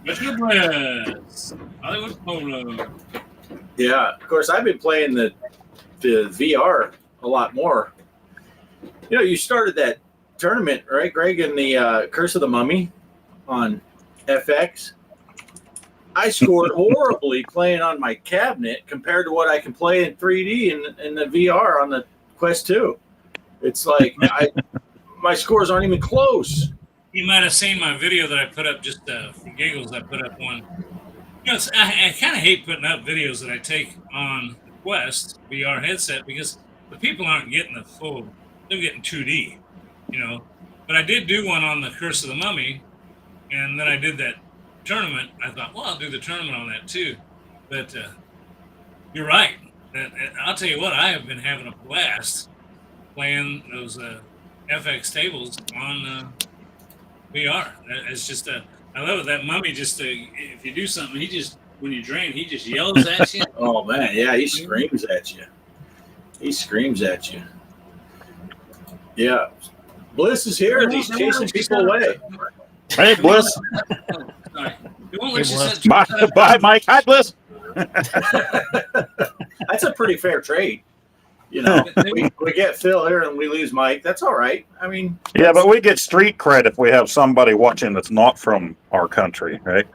B: Mr. Bliss, Hollywood Polo.
D: Yeah. Of course, I've been playing the VR a lot more. You know, you started that tournament, right, Greg, in the Curse of the Mummy on FX. I scored horribly playing on my cabinet compared to what I can play in 3D in the VR on the Quest 2. It's like my scores aren't even close.
B: You might have seen my video that I put up just for giggles. I put up one. You know, I kind of hate putting up videos that I take on the Quest VR headset because the people aren't getting the full. They're getting 2D, you know. But I did do one on the Curse of the Mummy, and then I did that tournament. I thought, well, I'll do the tournament on that too. But you're right. I'll tell you what, I have been having a blast playing those FX tables on VR. It's just I love it. That Mummy just if you do something, when you drain, he just yells at you.
D: Oh man, yeah, he screams at you. He screams at you. Yeah, Bliss is here and he's chasing people away.
C: Hey, Bliss.
B: Sorry. It won't let you
E: Bliss.
B: set.
C: Bye, Mike. Hi, Bliss.
D: That's a pretty fair trade. You know, we get Phil here and we lose Mike. That's all right. I mean,
C: Yeah, but we get street cred if we have somebody watching that's not from our country, right?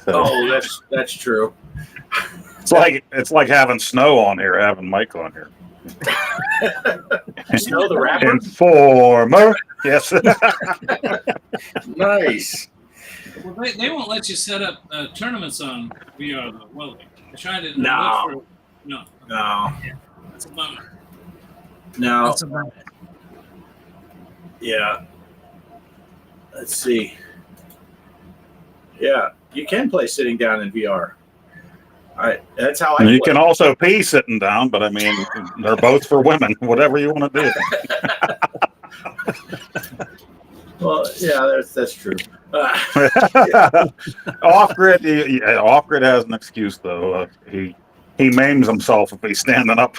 C: So
D: oh, that's true.
C: it's like having Snow on here, having Mike on here.
D: Snow the rapper.
C: Informer. Yes.
D: Nice.
B: Well, they won't let you set up tournaments on VR though, will they? I tried it.
D: No.
B: No. That's a bummer.
D: No.
B: That's a bummer.
D: Yeah. Let's see. Yeah, you can play sitting down in VR. That's how I.
C: You
D: play.
C: can also pee sitting down, but I mean, they're both for women. Whatever you want to do.
D: Well, yeah, that's true.
C: Off-grid has an excuse though. He maims himself if he's standing up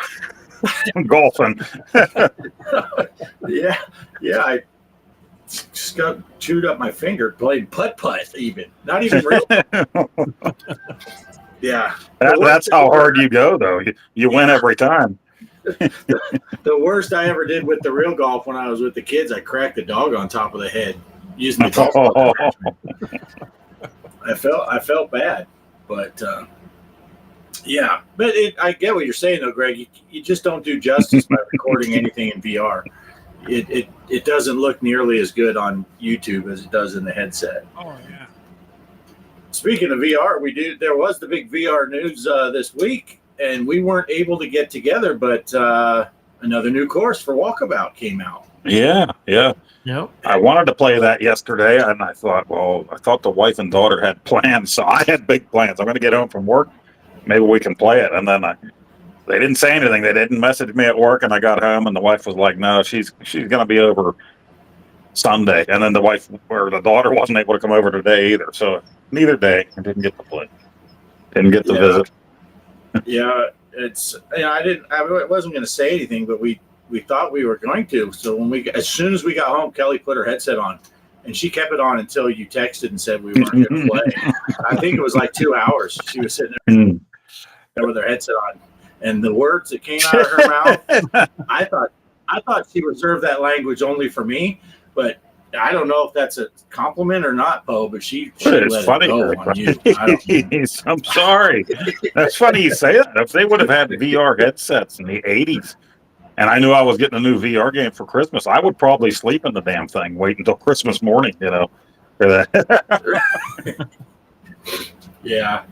C: golfing.
D: Yeah. I just got chewed up my finger playing putt even. Not even real. Yeah.
C: That's how hard you go though. You win every time.
D: The worst I ever did with the real golf when I was with the kids, I cracked the dog on top of the head using the golf club. I felt bad, but yeah. But I get what you're saying though, Greg. You just don't do justice by recording anything in VR. It doesn't look nearly as good on YouTube as it does in the headset.
B: Oh yeah.
D: Speaking of VR, there was the big VR news this week, and we weren't able to get together, but another new course for Walkabout came out.
C: Yeah.
E: Yep.
C: I wanted to play that yesterday, and I thought the wife and daughter had plans, so I had big plans. I'm going to get home from work. Maybe we can play it. And then they didn't say anything. They didn't message me at work, and I got home, and the wife was like, no, she's going to be over Sunday. And then the daughter wasn't able to come over today either. So neither day, I didn't get to play. Didn't get to visit.
D: Yeah, it's I wasn't going to say anything, but we thought we were going to. So as soon as we got home, Kelly put her headset on, and she kept it on until you texted and said we weren't going to play. I think it was like 2 hours. She was sitting there with her headset on, and the words that came out of her mouth, I thought she reserved that language only for me, but I don't know if that's a compliment or not, Poe, but she
C: It's
D: let
C: funny.
D: it go on you. I don't,
C: I'm sorry. That's funny you say that. If they would have had VR headsets in the 80s and I knew I was getting a new VR game for Christmas, I would probably sleep in the damn thing, wait until Christmas morning, you know. For that.
D: yeah.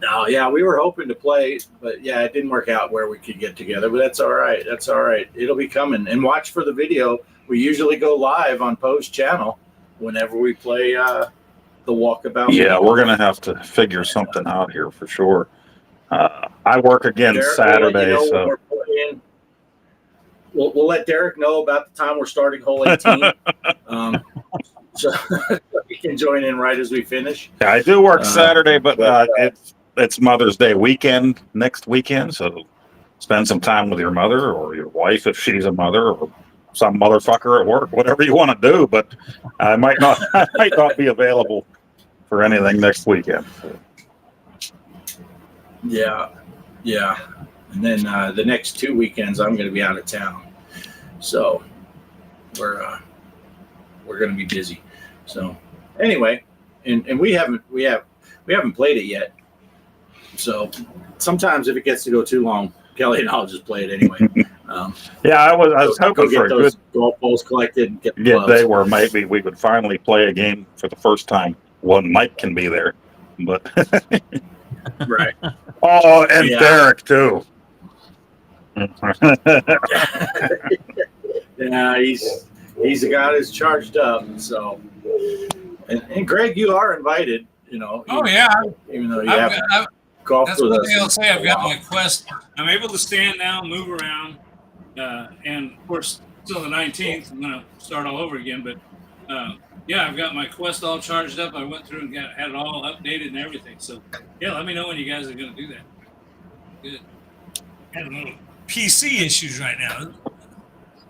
D: No, yeah, we were hoping to play, but yeah, it didn't work out where we could get together, but that's all right. That's all right. It'll be coming. And watch for the video. We usually go live on Poe's channel whenever we play the walkabout.
C: Yeah, we're going to have to figure something out here for sure. I work again
D: Derek,
C: Saturday,
D: we'll let you know
C: so
D: when we're playing. We'll let Derek know about the time we're starting hole 18. So he can join in right as we finish.
C: yeah, I do work Saturday, but it's Mother's Day weekend next weekend, so spend some time with your mother or your wife if she's a mother, or some motherfucker at work, whatever you want to do. But I might not be available for anything next weekend.
D: Yeah. And then the next 2 weekends, I'm going to be out of town, so we're going to be busy. So anyway, and we haven't played it yet. So sometimes if it gets to go too long, Kelly and I'll just play it anyway.
C: Yeah, I was hoping for a
D: those
C: good
D: golf balls collected and get the
C: day
D: gloves.
C: where maybe we would finally play a game for the first time when Mike can be there. But
D: Right.
C: oh, and
D: Yeah.
C: Derek too.
D: Yeah, he's the guy that's charged up. So, and Greg, you are invited. You know.
B: Oh yeah,
D: Even though you haven't
B: I've,
D: golfed
B: that's
D: with
B: one
D: us.
B: thing I'll say. I've got my Quest. I'm able to stand now, move around, and of course, till the 19th, I'm going to start all over again. But yeah, I've got my Quest all charged up. I went through and had it all updated and everything. So yeah, let me know when you guys are going to do that. Good. Having little PC issues right now.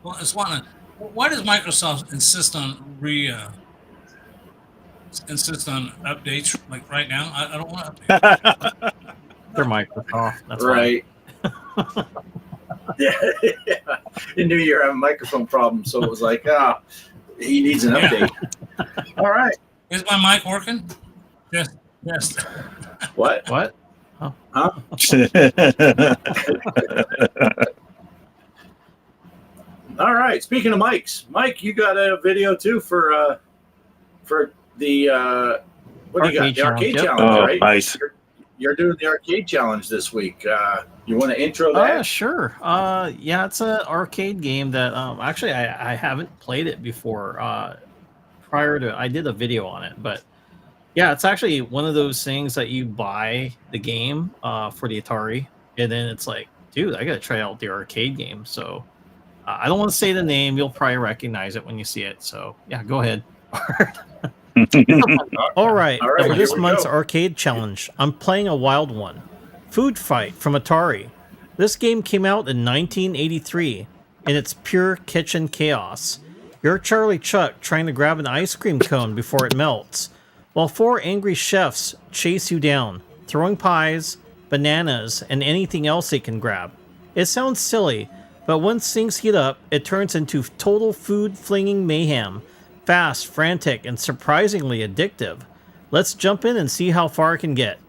B: Well, it's why does Microsoft insist on updates like right now? I don't want to update.
E: They're Microsoft. That's
D: Right. Yeah. They knew you were having microphone problems, so it was like, he needs an update. All right.
B: Is my mic working? Yes.
D: What?
E: What?
D: Huh? All right. Speaking of mics, Mike, you got a video too for the what do you got?
E: Arcade
D: The arcade
E: challenge,
D: challenge,
C: Oh,
D: right?
C: nice.
D: You're doing the arcade challenge this week. You want to intro that?
E: Sure. Yeah, it's an arcade game that actually I haven't played it before. Prior to I did a video on it, but yeah, it's actually one of those things that you buy the game for the Atari, and then it's like, dude, I gotta try out the arcade game. So I don't want to say the name; you'll probably recognize it when you see it. So yeah, go ahead. All right,
D: All right,
E: for
D: here
E: this
D: we
E: month's
D: go.
E: arcade challenge, I'm playing a wild one. Food Fight from Atari. This game came out in 1983, and it's pure kitchen chaos. You're Charlie Chuck trying to grab an ice cream cone before it melts, while 4 angry chefs chase you down, throwing pies, bananas, and anything else they can grab. It sounds silly, but once things heat up, it turns into total food-flinging mayhem. Fast, frantic, and surprisingly addictive. Let's jump in and see how far it can get.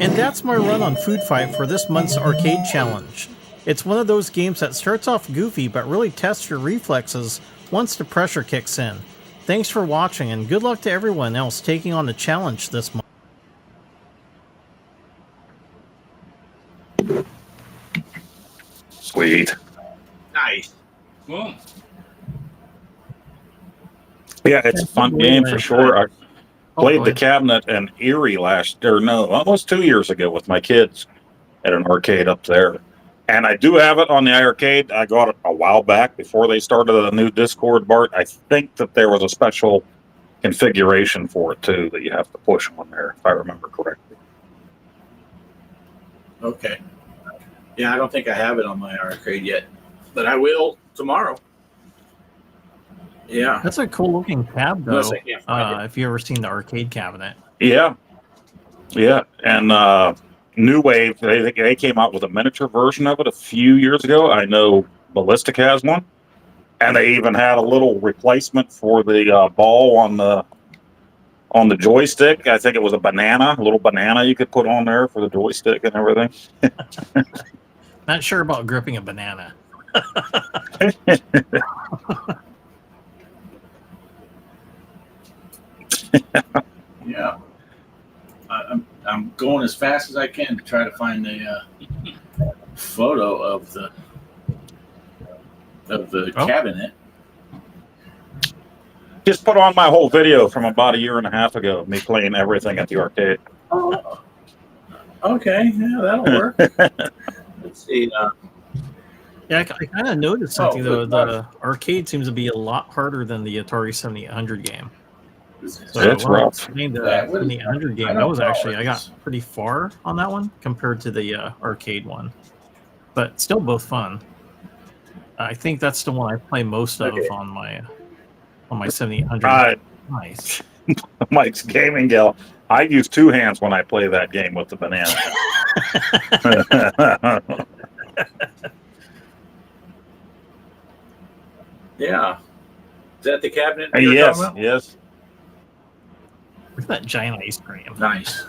E: And that's my run on Food Fight for this month's arcade challenge. It's one of those games that starts off goofy but really tests your reflexes once the pressure kicks in. Thanks for watching and good luck to everyone else taking on the challenge this month.
C: Sweet.
D: Nice.
B: Cool.
C: Yeah, it's a fun game for sure. I played
E: go
C: the
E: ahead.
C: cabinet in Erie almost 2 years ago with my kids at an arcade up there. And I do have it on the arcade. I got it a while back before they started a new Discord, Bart. I think that there was a special configuration for it too that you have to push on there, if I remember correctly.
D: Okay. Yeah, I don't think I have it on my arcade yet, but I will tomorrow. Yeah.
E: That's a cool looking tab though,
D: Unless I can't find
E: if you ever seen the arcade cabinet.
C: Yeah. And New Wave, they came out with a miniature version of it a few years ago. I know Ballistic has one. And they even had a little replacement for the ball on the joystick. I think it was a little banana you could put on there for the joystick and everything.
E: Not sure about gripping a banana.
D: Yeah. I'm going as fast as I can to try to find a photo of the cabinet.
C: Just put on my whole video from about a year and a half ago of me playing everything at the arcade.
D: Oh, okay, yeah, that'll work. Let's see.
E: Yeah, I kind of noticed something though.
D: good
E: The arcade seems to be a lot harder than the Atari 7800 game. So
C: It's
E: when I was
C: rough.
E: playing the
D: That was-
E: 7800
D: I
E: game,
D: don't
E: that was
D: know.
E: actually I got pretty far on that one compared to the arcade one, but still both fun. I think that's the one I play most of
D: Okay.
E: on my 7800. Nice.
C: Mike's gaming gal. I use two hands when I play that game with the banana.
D: Yeah. Is that the cabinet you're
C: Yes,
D: talking about?
C: yes.
E: Look at that giant ice cream.
D: Nice.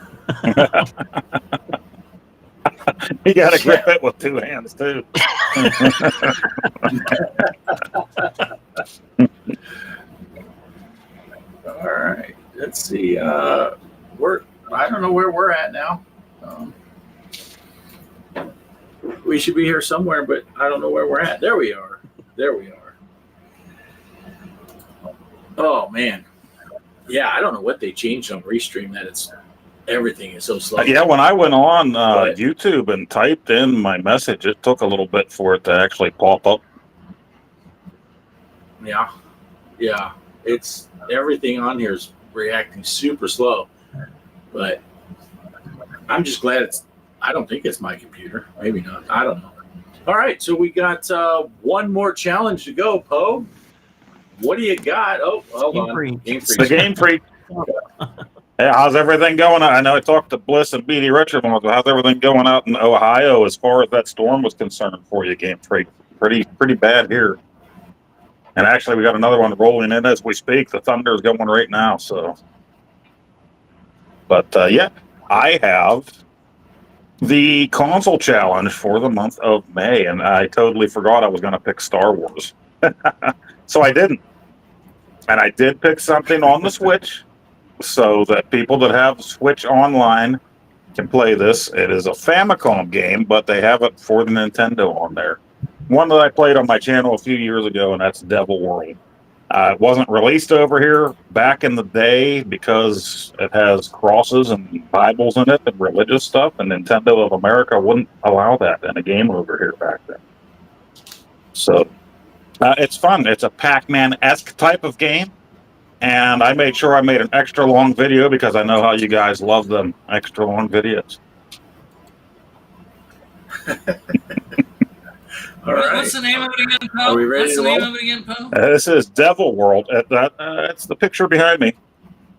C: You got to grip it with two hands too.
D: All right. Let's see. I don't know where we're at now. We should be here somewhere, but I don't know where we're at. There we are. There we are. Oh man. Yeah, I don't know what they changed on Restream that everything is so slow.
C: Yeah, when I went on
D: But-
C: YouTube and typed in my message, it took a little bit for it to actually pop up.
D: Yeah. Yeah. It's everything on here is reacting super slow. But I'm just glad I don't think it's my computer. Maybe not. I don't know. All right, so we got one more challenge to go, Poe. What do you got? Oh, hold
E: Game
D: on.
E: Freak.
D: Game
C: The
D: Freak.
C: Game Freak. Hey, how's everything going? I know I talked to Bliss and BD Richard. How's everything going out in Ohio as far as that storm was concerned for you, Game Freak? Pretty bad here. And actually, we got another one rolling in as we speak. The thunder is going right now. So, but yeah, I have the console challenge for the month of May, and I totally forgot I was going to pick Star Wars, so I didn't. And I did pick something on the Switch, so that people that have Switch Online can play this. It is a Famicom game, but they have it for the Nintendo on there. One that I played on my channel a few years ago, and that's Devil World. It wasn't released over here back in the day because it has crosses and Bibles in it and religious stuff, and Nintendo of America wouldn't allow that in a game over here back then. So it's fun. It's a Pac-Man-esque type of game, and I made sure I made an extra long video because I know how you guys love them extra long videos.
D: All right.
B: What's the name of it again, Poe?
D: Are we ready
B: What's
D: to
B: the name
D: roll?
B: of it again, Poe?
C: This is Devil World. It's the picture behind me.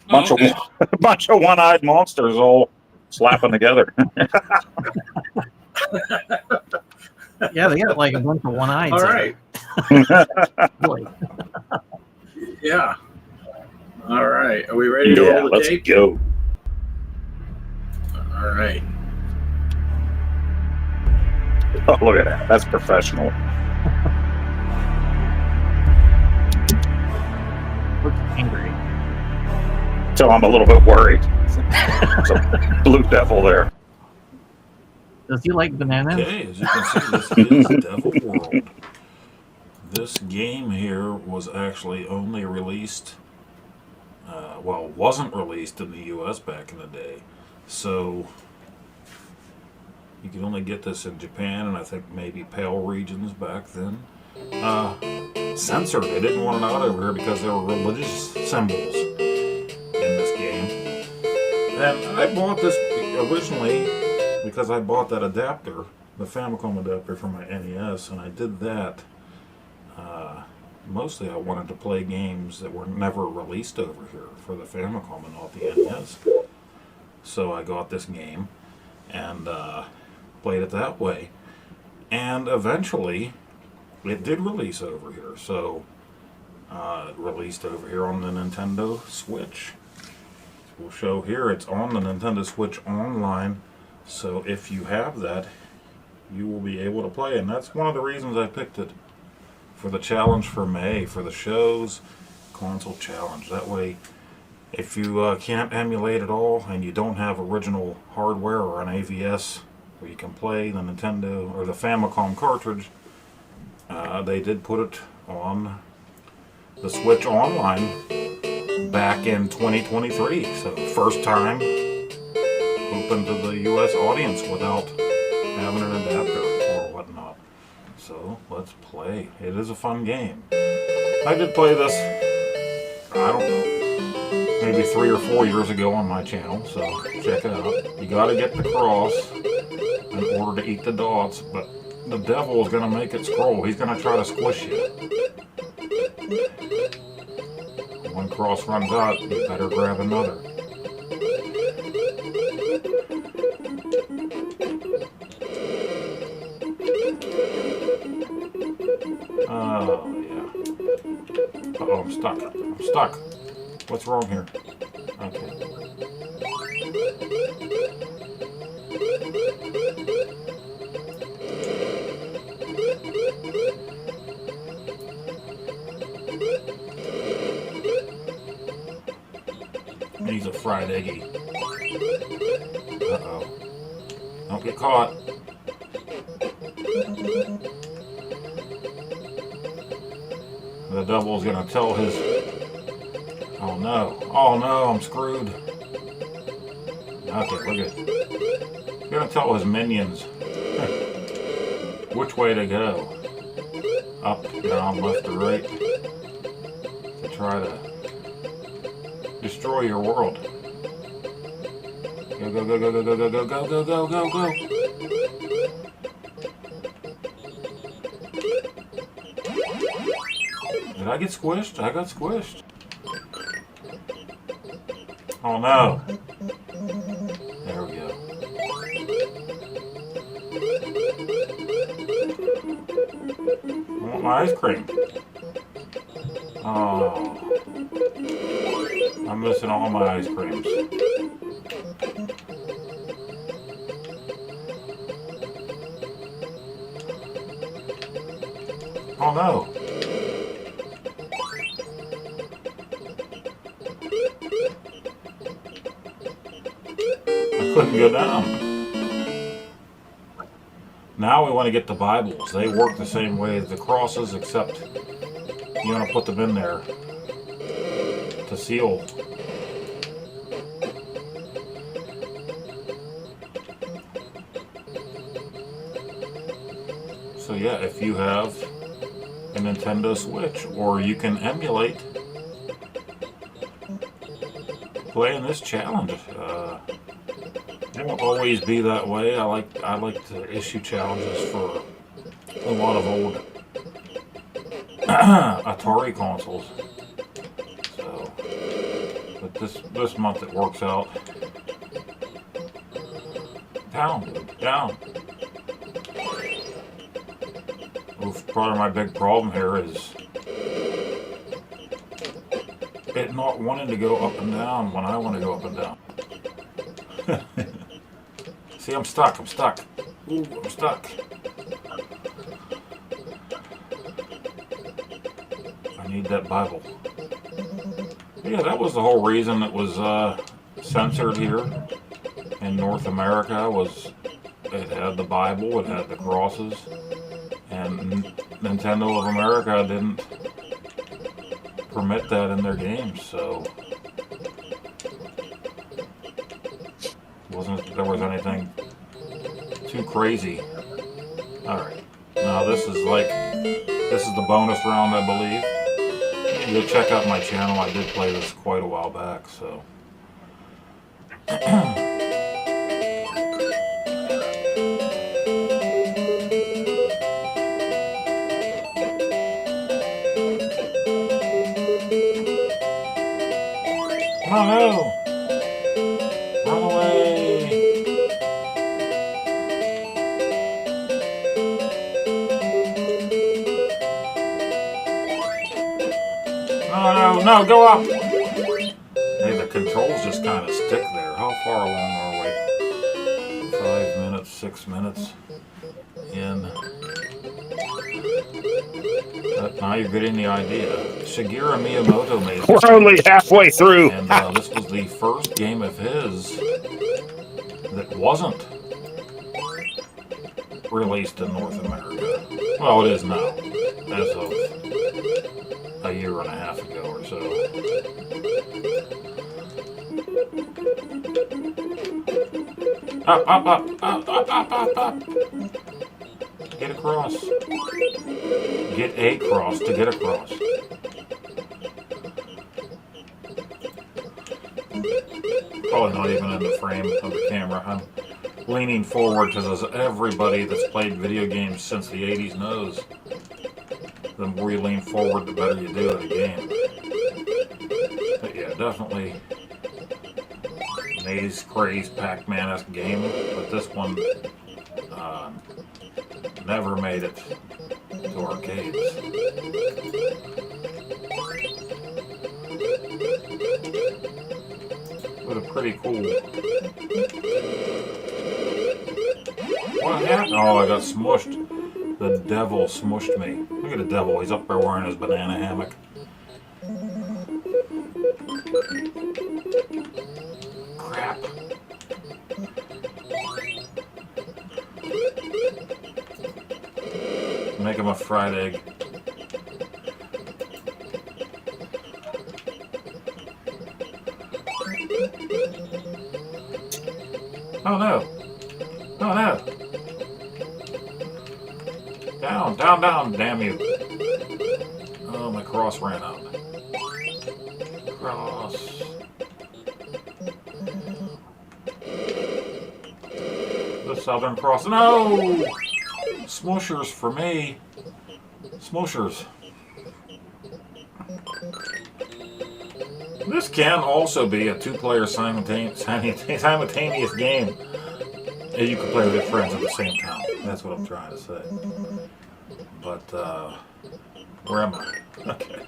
B: Oh, okay.
C: Bunch of one-eyed monsters all slapping together.
E: Yeah, they got like a bunch of one-eyed.
D: All right.
E: Boy.
D: Yeah. All right. Are we ready to
C: Yeah,
D: roll the
C: let's
D: tape?
C: go.
D: All right.
C: Oh, look at that. That's professional.
E: Looks angry.
C: So I'm a little bit worried. There's a blue devil there.
E: Does he like bananas?
F: Okay, as you can see, this is Devil World. This game here was actually only released, wasn't released in the U.S. back in the day. So you could only get this in Japan and I think maybe PAL regions back then. Censored. They didn't want it out over here because there were religious symbols in this game. And I bought this originally because I bought that adapter, the Famicom adapter for my NES, and I did that. Mostly I wanted to play games that were never released over here for the Famicom and not the NES. So I got this game and played it that way. And eventually it did release over here. So it released over here on the Nintendo Switch. We'll show here it's on the Nintendo Switch Online. So if you have that, you will be able to play. And that's one of the reasons I picked it for the challenge for May, for the show's console challenge. That way, if you can't emulate it all and you don't have original hardware or an AVS where you can play the Nintendo or the Famicom cartridge, they did put it on the Switch Online back in 2023. So first time
C: open to the U.S. audience without having an adapter or whatnot. So let's play. It is a fun game. I did play this, I don't know, maybe 3 or 4 years ago on my channel, so check it out. You gotta get the cross in order to eat the dots, but the devil is gonna make it scroll. He's gonna try to squish you. When cross runs out, you better grab another. Oh, yeah. Uh-oh, I'm stuck. I'm stuck. What's wrong here? Okay. He's a fried eggy. Uh-oh. Don't get caught. The devil's gonna tell his... Oh no. Oh no, I'm screwed. Okay, we're good. He's gonna tell his minions which way to go. Up, down, left, or right. To try to destroy your world. Go, go, go, go, go, go, go, go, go, go, go, go. Did I get squished? I got squished. Oh no. There we go. I want my ice cream. Oh. I'm missing all my ice creams. Oh no. I couldn't go down. Now we want to get the Bibles. They work the same way as the crosses, except you want to put them in there to seal. So yeah, if you have a Nintendo Switch, or you can emulate playing this challenge. It won't always be that way. I like to issue challenges for a lot of old Atari consoles. So, but this month it works out. Down, dude, down. Oof, part of my big problem here is it not wanting to go up and down when I want to go up and down. See, I'm stuck. Ooh, I'm stuck. I need that Bible. Yeah, that was the whole reason it was censored here in North America. Was it had the Bible, it had the crosses, and Nintendo of America didn't permit that in their games, so there was anything too crazy. Alright, now this is the bonus round, I believe. Go check out my channel. I did play this quite a while back, so oh no! Run away! No, go up! Hey, the controls just kind of stick there. How far along are we? 5 minutes, 6 minutes in. Now you're getting the idea. Shigeru Miyamoto made this. We're only halfway through. And this was the first game of his that wasn't released in North America. Well, it is now, as of a year and a half ago or so. Up. Get across. Get across to get across. Probably not even in the frame of the camera. I'm leaning forward because as everybody that's played video games since the 80s knows, the more you lean forward, the better you do at a game. But yeah, definitely Maze Craze Pac-Man-esque game, but this one never made it to arcades. But a pretty cool. What happened? Oh, I got smushed. The devil smushed me. Look at the devil. He's up there wearing his banana hammock. Crap. Make him a fried egg. Oh no. Oh no. Down, down, down, damn you. Oh, my cross ran out. Cross. The Southern Cross. No! Smushers for me. Smushers. This can also be a two-player simultaneous game. And you can play with your friends at the same time. That's what I'm trying to say. But, where am I? Okay.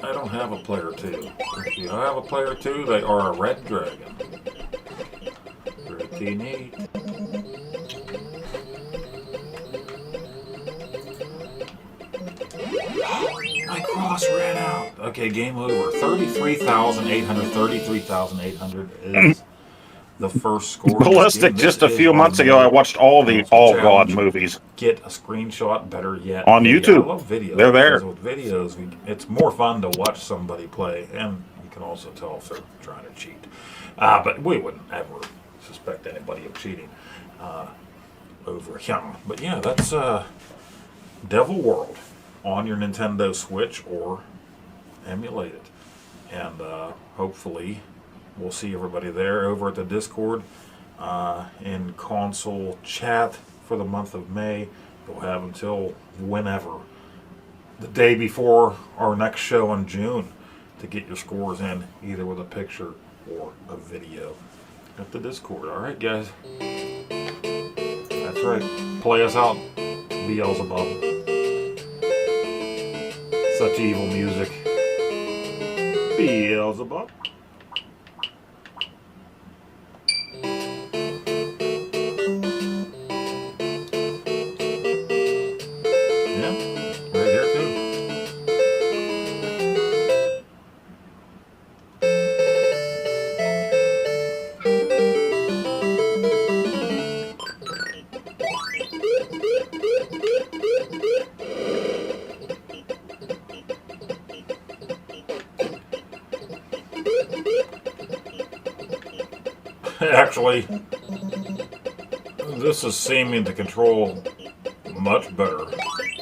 C: I don't have a player 2. If you have a player 2, they are a red dragon. Pretty neat. My cross ran out. Okay, game over. 33,800 is the first score. Ballistic, just a few months ago, I watched all the All God movies.
B: Get a screenshot, better yet.
C: On YouTube.
B: I love videos.
C: They're there.
B: With videos, it's more fun to watch somebody play, and you can also tell if they're trying to cheat. But we wouldn't ever suspect anybody of cheating over him. But yeah, that's Devil World on your Nintendo Switch or emulate it. And hopefully we'll see everybody there over at the Discord in console chat for the month of May. You'll have until whenever, the day before our next show in June, to get your scores in, either with a picture or a video at the Discord. All right, guys. That's right. Play us out, Beelzebub. Such evil music. Beelzebub. Actually, this is seeming to control much better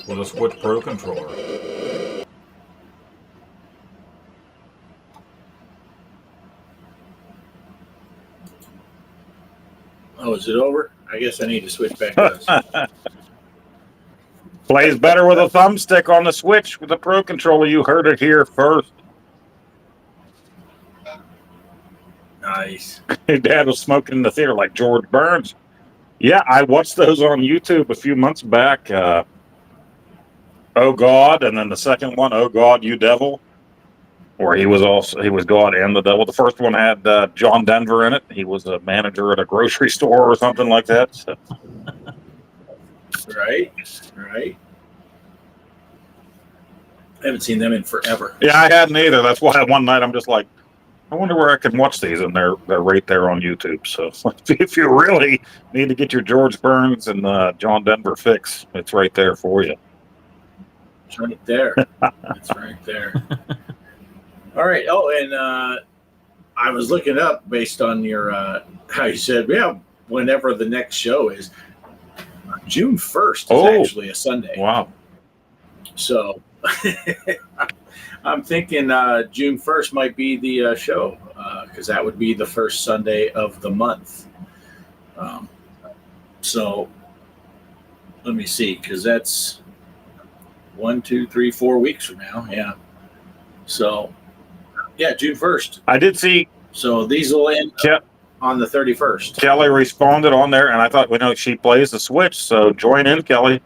B: with a Switch Pro controller.
D: Oh, is it over? I guess I need to switch back to this.
C: Plays better with a thumbstick on the Switch with the Pro controller. You heard it here first.
D: Nice.
C: Your dad was smoking in the theater like George Burns. Yeah, I watched those on YouTube a few months back. Oh God, and then the second one, Oh God, You Devil, where he was God and the devil. The first one had John Denver in it. He was a manager at a grocery store or something like that. So.
D: Right. I haven't seen them in forever.
C: Yeah, I hadn't either. That's why one night I'm just like, I wonder where I can watch these, and they're right there on YouTube. So if you really need to get your George Burns and John Denver fix, it's right there for you.
D: It's right there. It's right there. All right. Oh, and I was looking up based on your how you said, yeah, whenever the next show is. June 1st is actually a Sunday.
C: Wow.
D: So I'm thinking June 1st might be the show because that would be the first Sunday of the month. So let me see, because that's 1, 2, 3, 4 weeks from now. Yeah. So, yeah, June 1st.
C: I did see.
D: So these will end on the 31st.
C: Kelly responded on there, and I thought, she plays the Switch, so join in, Kelly.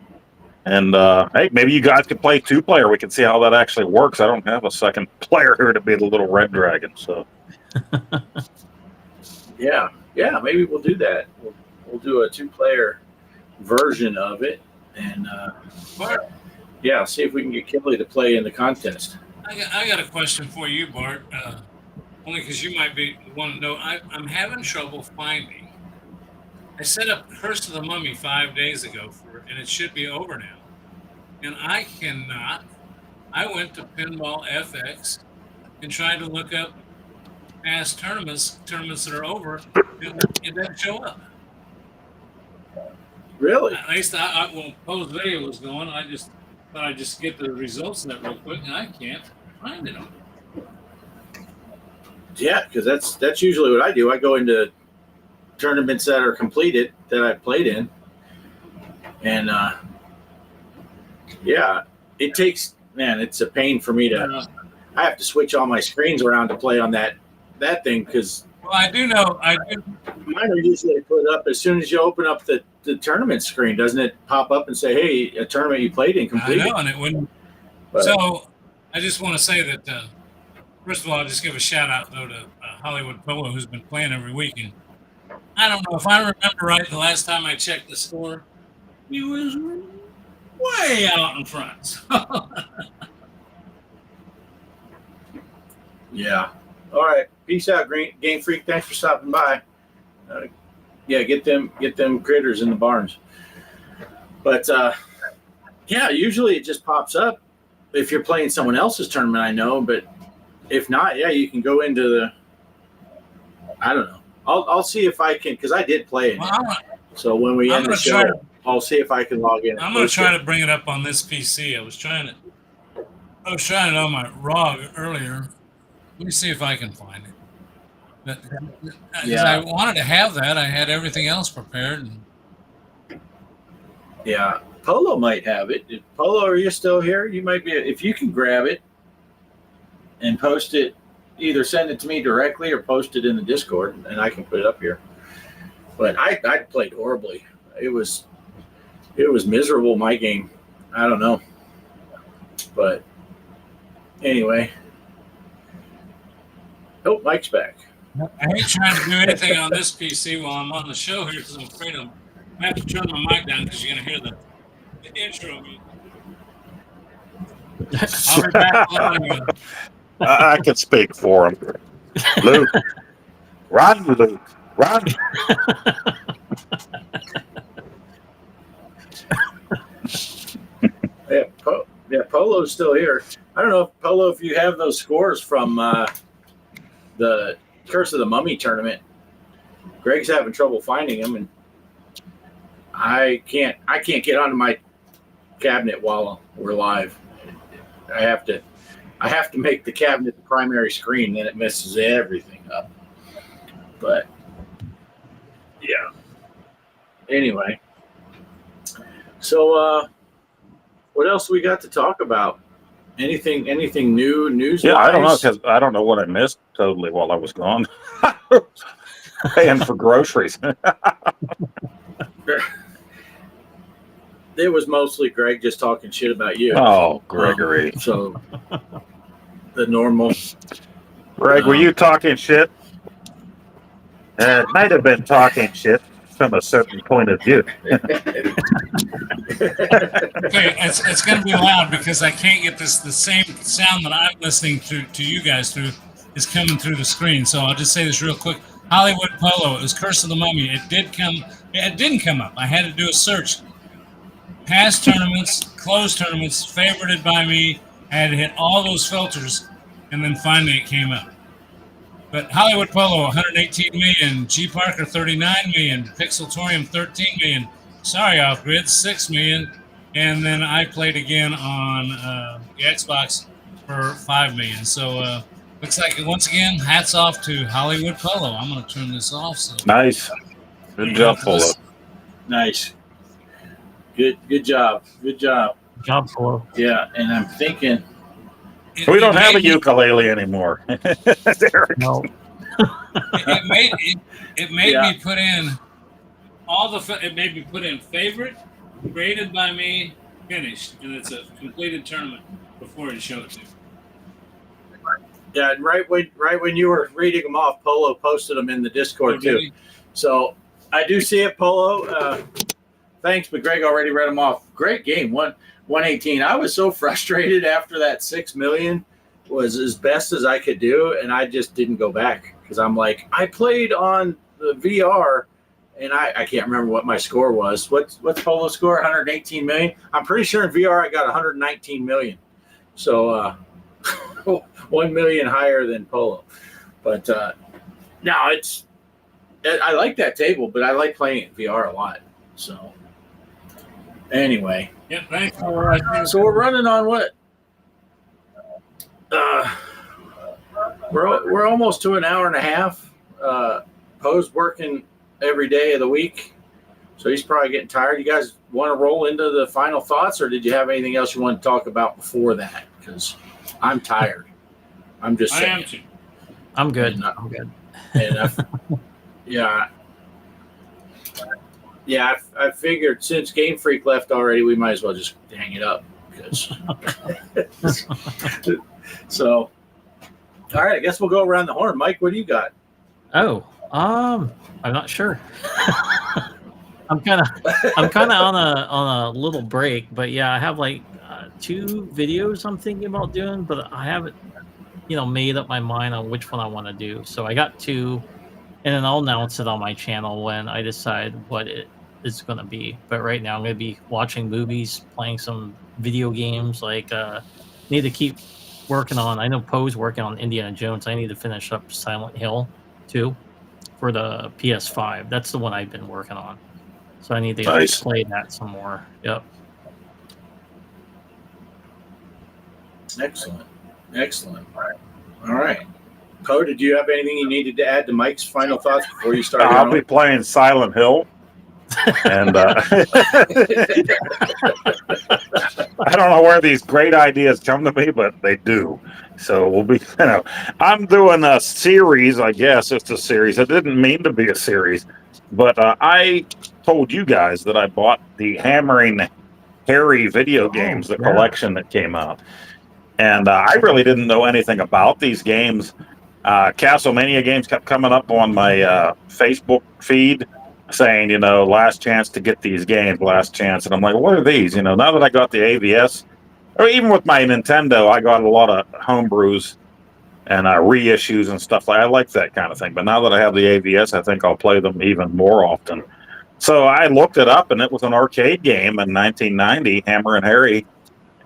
C: And, hey, maybe you guys could play 2-player. We can see how that actually works. I don't have a second player here to be the little red dragon, so.
D: Yeah, maybe we'll do that. We'll do a 2-player version of it, and see if we can get Kelly to play in the contest.
B: I got a question for you, Bart. Only because you might be want to know. I'm having trouble finding. I set up Curse of the Mummy 5 days ago and it should be over now, and I cannot. I went to Pinball FX and tried to look up past tournaments that are over. It doesn't show up.
D: Really?
B: At least when post video was going, I just thought I'd just get the results of that real quick, and I can't find it.
D: Yeah, because that's usually what I do. I go into tournaments that are completed that I played in, and it takes, man, it's a pain for me to. I have to switch all my screens around to play on that thing because.
B: Well, I do know.
D: Mine are usually put up as soon as you open up the tournament screen. Doesn't it pop up and say, "Hey, a tournament you played in completed"?
B: I know, and it wouldn't. So I just want to say that. First of all, I'll just give a shout out though to Hollywood Polo, who's been playing every week. And I don't know if I remember right. The last time I checked the score, he was way out in front.
D: Yeah. All right. Peace out, Game Freak. Thanks for stopping by. Get them critters in the barns. But usually it just pops up if you're playing someone else's tournament. I know, but if not, you can go into the. I don't know. I'll see if I can, because I did play it. So when we end the show, I'll see if I can log in.
B: I'm going to try to bring it up on this PC. I was trying it on my ROG earlier. Let me see if I can find it. But I wanted to have that. I had everything else prepared.
D: Yeah, Polo might have it. Polo, are you still here? You might be. If you can grab it and post it, either send it to me directly or post it in the Discord, and I can put it up here. But I played horribly. It was miserable, my game. I don't know. But anyway. Oh, Mike's back.
B: I hate trying to do anything on this PC while I'm on the show here because I'm afraid I have to turn my mic down because you're going to hear the intro music. I'll be back on.
C: I can speak for him. Luke. Run, Luke. Run.
D: Polo's still here. I don't know, Polo, if you have those scores from the Curse of the Mummy tournament. Greg's having trouble finding them, and I can't get onto my cabinet while we're live. I have to make the cabinet the primary screen, then it messes everything up. But yeah. Anyway. So what else we got to talk about? Anything new news?
C: Yeah, I don't know, because I don't know what I missed totally while I was gone. Paying for groceries.
D: It was mostly Greg just talking shit about you.
C: Oh, Gregory.
D: So the normal.
C: Greg, were you talking shit? It might have been talking shit from a certain point of view.
B: Okay, it's going to be loud because I can't get the same sound that I'm listening to you guys through is coming through the screen. So I'll just say this real quick. Hollywood Polo, it was Curse of the Mummy. It didn't come up. I had to do a search. Past tournaments, closed tournaments, favorited by me. I had to hit all those filters, and then finally it came up. But Hollywood Polo, 118 million. G Parker, 39 million. Pixeltorium, 13 million. Sorry, Off Grid, 6 million. And then I played again on the Xbox for 5 million. So looks like once again, hats off to Hollywood Polo. I'm going to turn this off. So
C: Nice. Good job, Polo.
D: Nice. Good job. Good job.
E: Job Polo.
D: Yeah, and I'm thinking
C: We don't have a ukulele anymore. Derek.
E: No.
B: It made
D: Yeah.
B: me put in it made me put in favorite, graded by me, finished, and it's a completed tournament before it showed it to me.
D: yeah, right when you were reading them off, Polo posted them in the Discord too. So I do see it, Polo. Thanks, but Greg already read them off. Great game, 118. I was so frustrated after that 6 million was as best as I could do, and I just didn't go back because I'm like, I played on the VR, and I can't remember what my score was. What's Polo's score? 118 million. I'm pretty sure in VR I got 119 million. So 1 million higher than Polo. But no, I like that table, but I like playing it in VR a lot. So anyway.
B: Yeah, thanks.
D: So we're running on what? We're almost to an hour and a half. Poe's working every day of the week, so he's probably getting tired. You guys want to roll into the final thoughts, or did you have anything else you want to talk about before that? Because I'm tired. I'm just saying.
B: I am too.
E: I'm good.
D: And,
E: I'm good.
D: And I figured since Game Freak left already, we might as well just hang it up. Because so, all right, I guess we'll go around the horn. Mike, what do you got?
E: Oh, I'm not sure. I'm kind of on a little break, but yeah, I have like 2 videos I'm thinking about doing, but I haven't, made up my mind on which one I want to do. So I got 2, and then I'll announce it on my channel when I decide what it is going to be. But right now I'm going to be watching movies, playing some video games. Like need to keep working on. I know Poe's working on Indiana Jones. I need to finish up Silent Hill 2 for the PS5. That's the one I've been working on. So I need to play that some more. Yep.
D: Excellent. All right. Poe, did you have anything you needed to add to Mike's final thoughts before you start?
C: I'll be playing Silent Hill. And I don't know where these great ideas come to me, but they do. So we'll be, I'm doing a series, I guess it's a series. It didn't mean to be a series, but I told you guys that I bought the Hammering Harry video games, the collection that came out. And I really didn't know anything about these games. Castlemania games kept coming up on my Facebook feed saying, last chance to get these games, last chance. And I'm like, what are these? Now that I got the AVS, or even with my Nintendo, I got a lot of homebrews and reissues and stuff. I like that kind of thing. But now that I have the AVS, I think I'll play them even more often. So I looked it up, and it was an arcade game in 1990, Hammer and Harry.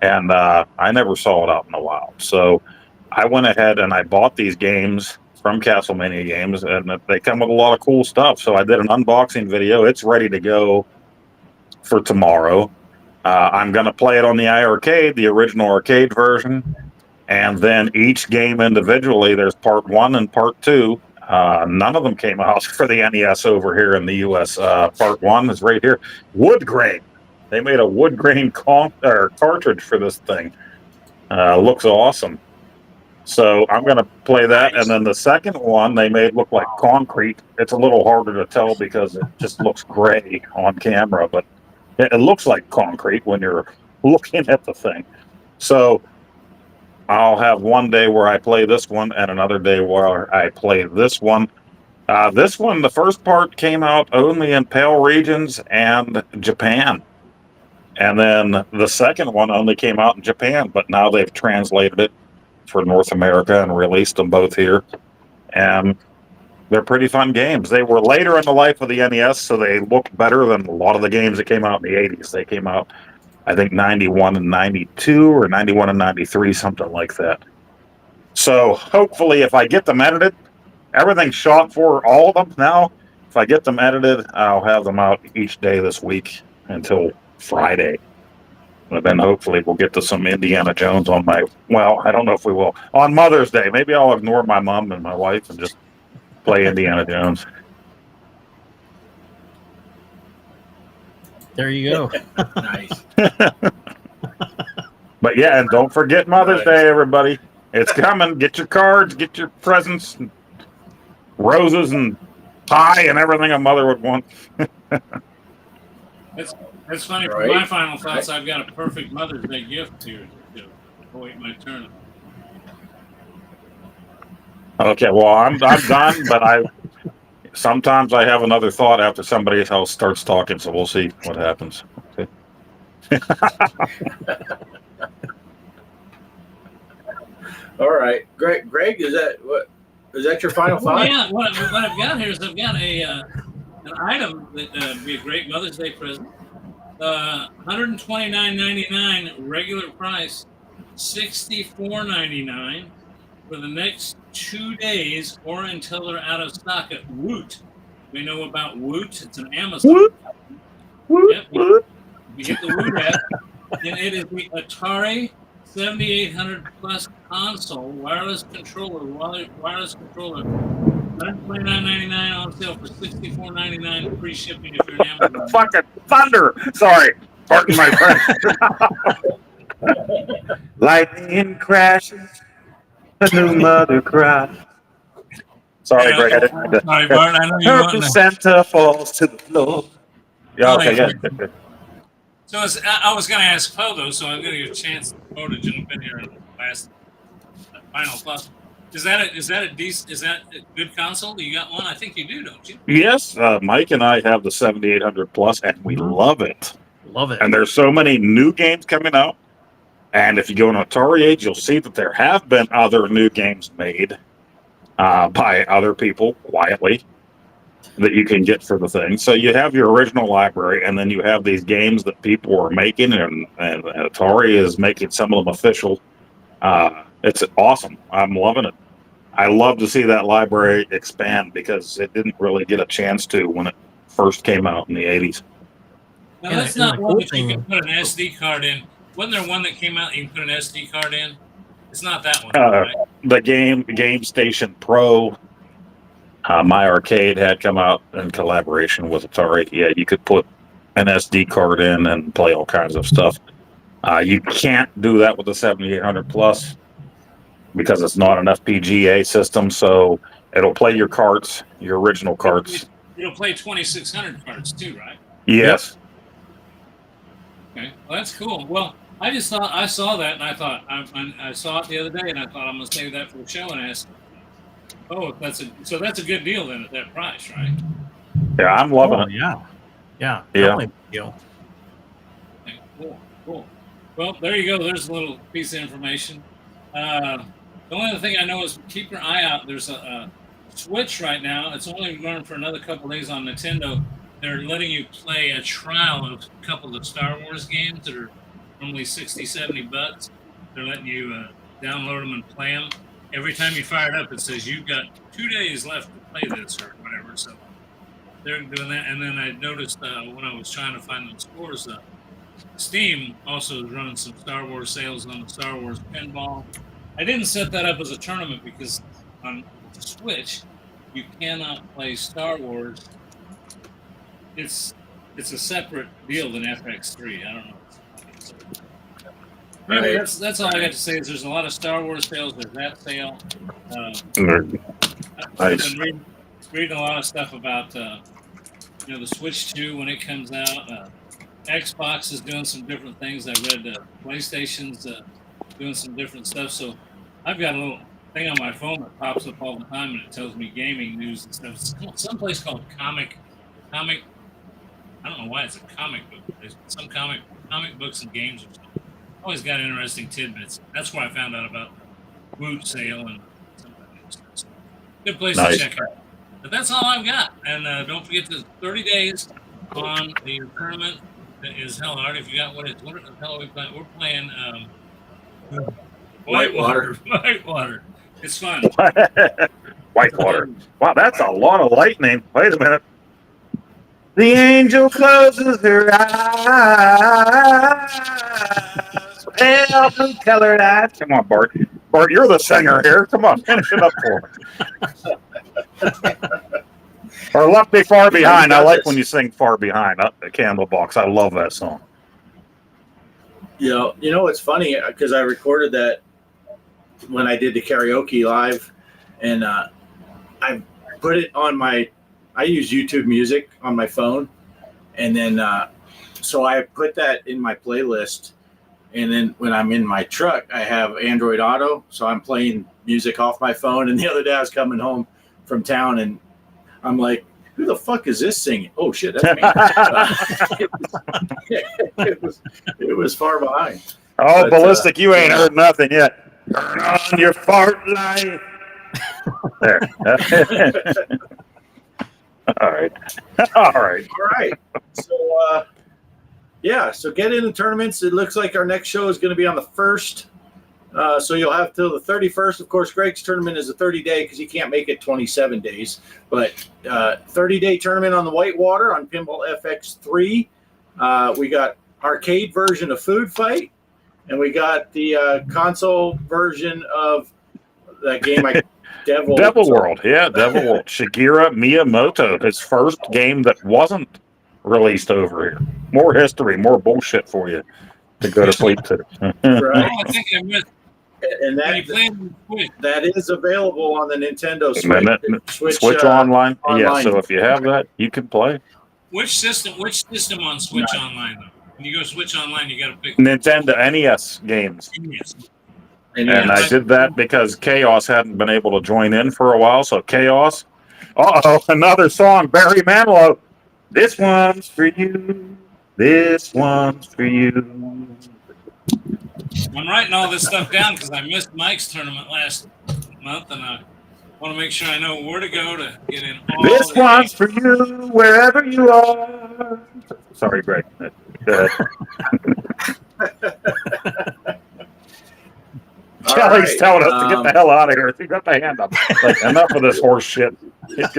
C: And I never saw it out in a while. So I went ahead and I bought these games from Castlemania Games, and they come with a lot of cool stuff. So I did an unboxing video. It's ready to go for tomorrow. I'm going to play it on the iArcade, the original arcade version, and then each game individually. There's part 1 and part 2. None of them came out for the NES over here in the U.S. Part 1 is right here. Wood grain. They made a wood grain cartridge for this thing. Looks awesome. So I'm going to play that. And then the second one they made look like concrete. It's a little harder to tell because it just looks gray on camera, but it looks like concrete when you're looking at the thing. So I'll have one day where I play this one and another day where I play this one. This one, the first part came out only in PAL regions and Japan. And then the second one only came out in Japan, but now they've translated it for North America and released them both here. And they're pretty fun games. They were later in the life of the NES, so they look better than a lot of the games that came out in the 80s. They came out, I think, 91 and 92 or 91 and 93, something like that. So hopefully if I get them edited, everything's shot for all of them now. If I get them edited, I'll have them out each day this week until Friday. But then hopefully we'll get to some Indiana Jones on my, well, I don't know if we will. On Mother's Day, maybe I'll ignore my mom and my wife and just play Indiana Jones.
E: There you go.
D: Nice.
C: But yeah, and don't forget Mother's Day, everybody. It's coming. Get your cards, get your presents, and roses and pie and everything a mother would want.
B: That's funny.
D: Right.
B: For my final thoughts, I've got a perfect Mother's Day gift here to wait my turn.
C: Okay, well, I'm done, but sometimes I have another thought after somebody else starts talking, so we'll see what happens. Okay.
D: All right, Greg, is that your final
B: Well,
D: thought?
B: yeah, what I've got here is I've got an item that would be a great Mother's Day present. $129.99 regular price, $64.99 for the next 2 days or until they're out of stock at Woot. We know about Woot. It's an Amazon.
C: Woot.
B: Yep, you get the Woot app, and it is the Atari 7800 Plus console wireless controller. $129.99 on sale for $64.99 free shipping if you're an Amazon.
C: Fucking thunder! Sorry, pardon my friend. Lightning crashes, a new mother cries. Sorry,
B: Yeah,
C: Greg. I didn't mean to.
B: sorry, Bart. I know you
C: Purple
B: want to.
C: Santa falls to the floor. Yeah, okay,
B: Oh,
C: good.
B: So I was going to ask Poe, though, so I'm going to give a chance to Poe to jump in here and last final thoughts. Is that a good console? You got one? I think you do, don't you?
C: Yes, Mike and I have the 7800 Plus, and we love it.
E: Love it.
C: And there's so many new games coming out. And if you go on Atari Age, you'll see that there have been other new games made by other people quietly that you can get for the thing. So you have your original library, and then you have these games that people are making, and Atari is making some of them official. It's awesome. I'm loving it. I love to see that library expand because it didn't really get a chance to when it first came out in the 80s.
B: Now,
E: And
B: that's
E: the
B: not one
E: cool
B: that you
E: thing-
B: can put an SD card in. Wasn't there one that came out you can put an SD card in? It's not that one, right?
C: The Game Station Pro, My Arcade had come out in collaboration with Atari. Yeah, you could put an SD card in and play all kinds of stuff. You can't do that with the 7800 Plus because it's not an FPGA system, so it'll play your carts, your original carts.
B: It'll play 2600 cards too, right?
C: Yes.
B: Okay, well, that's cool. Well, I just thought I saw that and I thought I saw it the other day and I thought I'm going to save that for the show and ask. Oh, that's a good deal then at that price, right?
C: Yeah, I'm loving it.
E: Yeah.
C: Yeah.
E: Definitely a deal.
B: Okay, cool. Well, there you go. There's a little piece of information. The only other thing I know is keep your eye out. There's a Switch right now. It's only running for another couple days on Nintendo. They're letting you play a trial of a couple of Star Wars games that are normally $60-$70. They're letting you download them and play them. Every time you fire it up, it says you've got 2 days left to play this or whatever. So they're doing that. And then I noticed when I was trying to find those scores, Steam also is running some Star Wars sales on the Star Wars Pinball. I didn't set that up as a tournament because on the Switch, you cannot play Star Wars. It's a separate deal than FX3. I don't know. So, anyway, that's all I got to say. Is there's a lot of Star Wars sales. There's that sale. I've been reading a lot of stuff about the Switch 2 when it comes out. Xbox is doing some different things. I read PlayStation's doing some different stuff. So I've got a little thing on my phone that pops up all the time and it tells me gaming news and stuff. It's someplace called comic. I don't know why it's a comic book. There's some comic books and games or something. Always got interesting tidbits. That's where I found out about the Woot sale and some of that new stuff. So, good place to check out. But that's all I've got. And don't forget the 30 days on the tournament that is hell hard. If you got what the hell are we playing? We're playing Whitewater. Whitewater. It's fun.
C: Whitewater. Wow, that's a lot of lightning. Wait a minute. The angel closes her eyes. Pale blue colored eyes. Come on, Bart. Bart, you're the singer here. Come on, finish it up for me. Or Left Me Far Behind. I like when you sing Far Behind up the Candlebox. I love that song.
D: You know, it's funny because I recorded that when I did the karaoke live, and I put it on I use YouTube Music on my phone, and then so I put that in my playlist, and then when I'm in my truck, I have Android Auto, so I'm playing music off my phone. And the other day I was coming home from town, and I'm like, who the fuck is this singing? Oh shit, that's me. It was Far Behind.
C: Oh, but, Ballistic, you ain't heard nothing yet. Turn on your fart light. There. All right. So, so get in the tournaments. It looks like our next show is going to be on the 1st. So you'll have till the 31st. Of course, Greg's tournament is a 30-day because he can't make it 27 days. But 30-day tournament on the Whitewater on Pinball FX3. We got arcade version of Food Fight. And we got the console version of that game Devil World. Yeah, Devil World. Shigeru Miyamoto, his first game that wasn't released over here. More history, more bullshit for you to go to sleep to.
D: Right.
B: I think I missed.
D: And that is available on the Nintendo
C: Switch online. Yeah, so if you have that, you can play.
B: Which system on Switch Online, though? When you go Switch Online, you got to pick
C: Nintendo NES games.
B: NES.
C: And I did that because Kaos hadn't been able to join in for a while. So Kaos, another song, Barry Manilow. This one's for you. This one's for you.
B: I'm writing all this stuff down because I missed Mike's tournament last month, and I want to make sure I know where to go to get in.
C: This one's for you, wherever you are. Sorry, Greg. Go ahead. Kelly's telling us to get the hell out of here. You got the hand up. Like, enough of this horse shit.
D: Good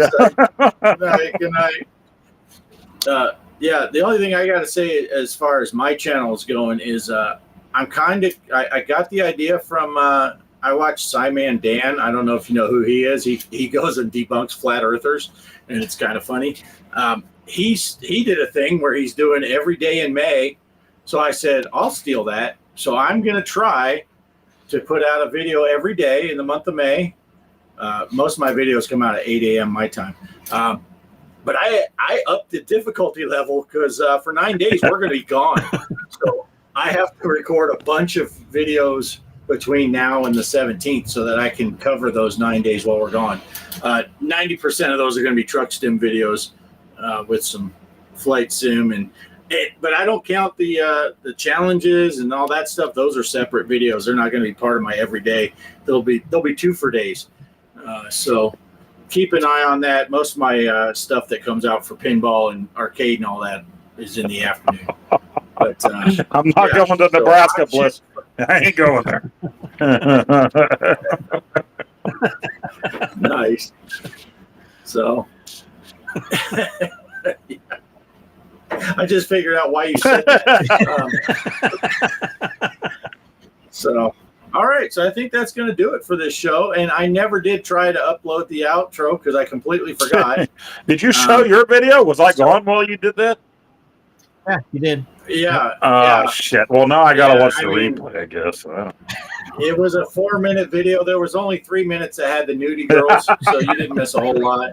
D: night. The only thing I got to say as far as my channel is going is I got the idea from I watched Cyman Dan. I don't know if you know who he is. He goes and debunks flat earthers, and it's kind of funny. He did a thing where he's doing every day in May. So I said, I'll steal that. So I'm going to try to put out a video every day in the month of May. Most of my videos come out at 8 a.m. my time. But I upped the difficulty level because for 9 days, we're going to be gone. So I have to record a bunch of videos between now and the 17th so that I can cover those 9 days while we're gone. 90% of those are going to be truck sim videos with some flight sim but I don't count the challenges and all that stuff. Those are separate videos. They're not going to be part of my everyday. They'll be 2 for days. So keep an eye on that. Most of my stuff that comes out for pinball and arcade and all that is in the afternoon. But
C: I'm not going to Nebraska, Bliss. I ain't going there.
D: Nice. So yeah. I just figured out why you said that. So, all right. So I think that's going to do it for this show. And I never did try to upload the outro because I completely forgot.
C: Did you show your video? Was I gone while you did that?
E: Yeah, you did.
D: Yeah.
C: Shit. Well, now I got to watch the replay, I guess.
D: It was a 4-minute video. There was only 3 minutes that had the nudie girls, so you didn't miss a whole lot.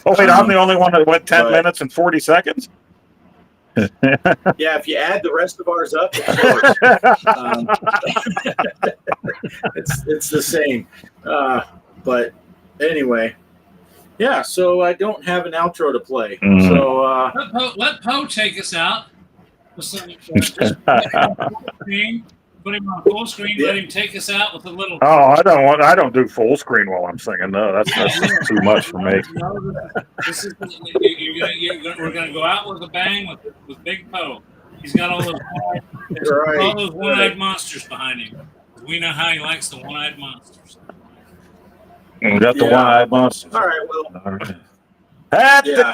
C: Oh, wait, I'm the only one that went 10 minutes and 40 seconds?
D: Yeah, if you add the rest of ours up, it's the same. But anyway, yeah. So I don't have an outro to play. So
B: let Poe take us out. Just put him on full screen. Let him take us out with a little.
C: Oh, I don't do full screen while I'm singing. No, that's too much for me.
B: We're gonna go out with a bang with Big Poe. He's got all those one-eyed monsters behind him. We know how he likes the one-eyed monsters.
C: We got the
D: Yeah.
C: wide muscles.
D: All right. Well,
C: At
D: Yeah.
C: the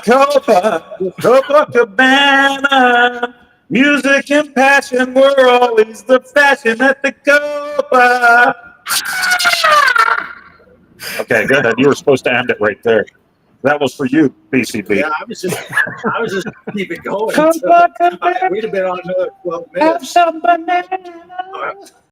C: Copacabana, music and passion were always the fashion at the Copa. Okay, go ahead. You were supposed to end it right there. That was for you, BCB.
D: yeah, I was just keep it going.
C: Copacabana,
D: We'd have been on another 12
C: have
D: minutes.
C: some banana.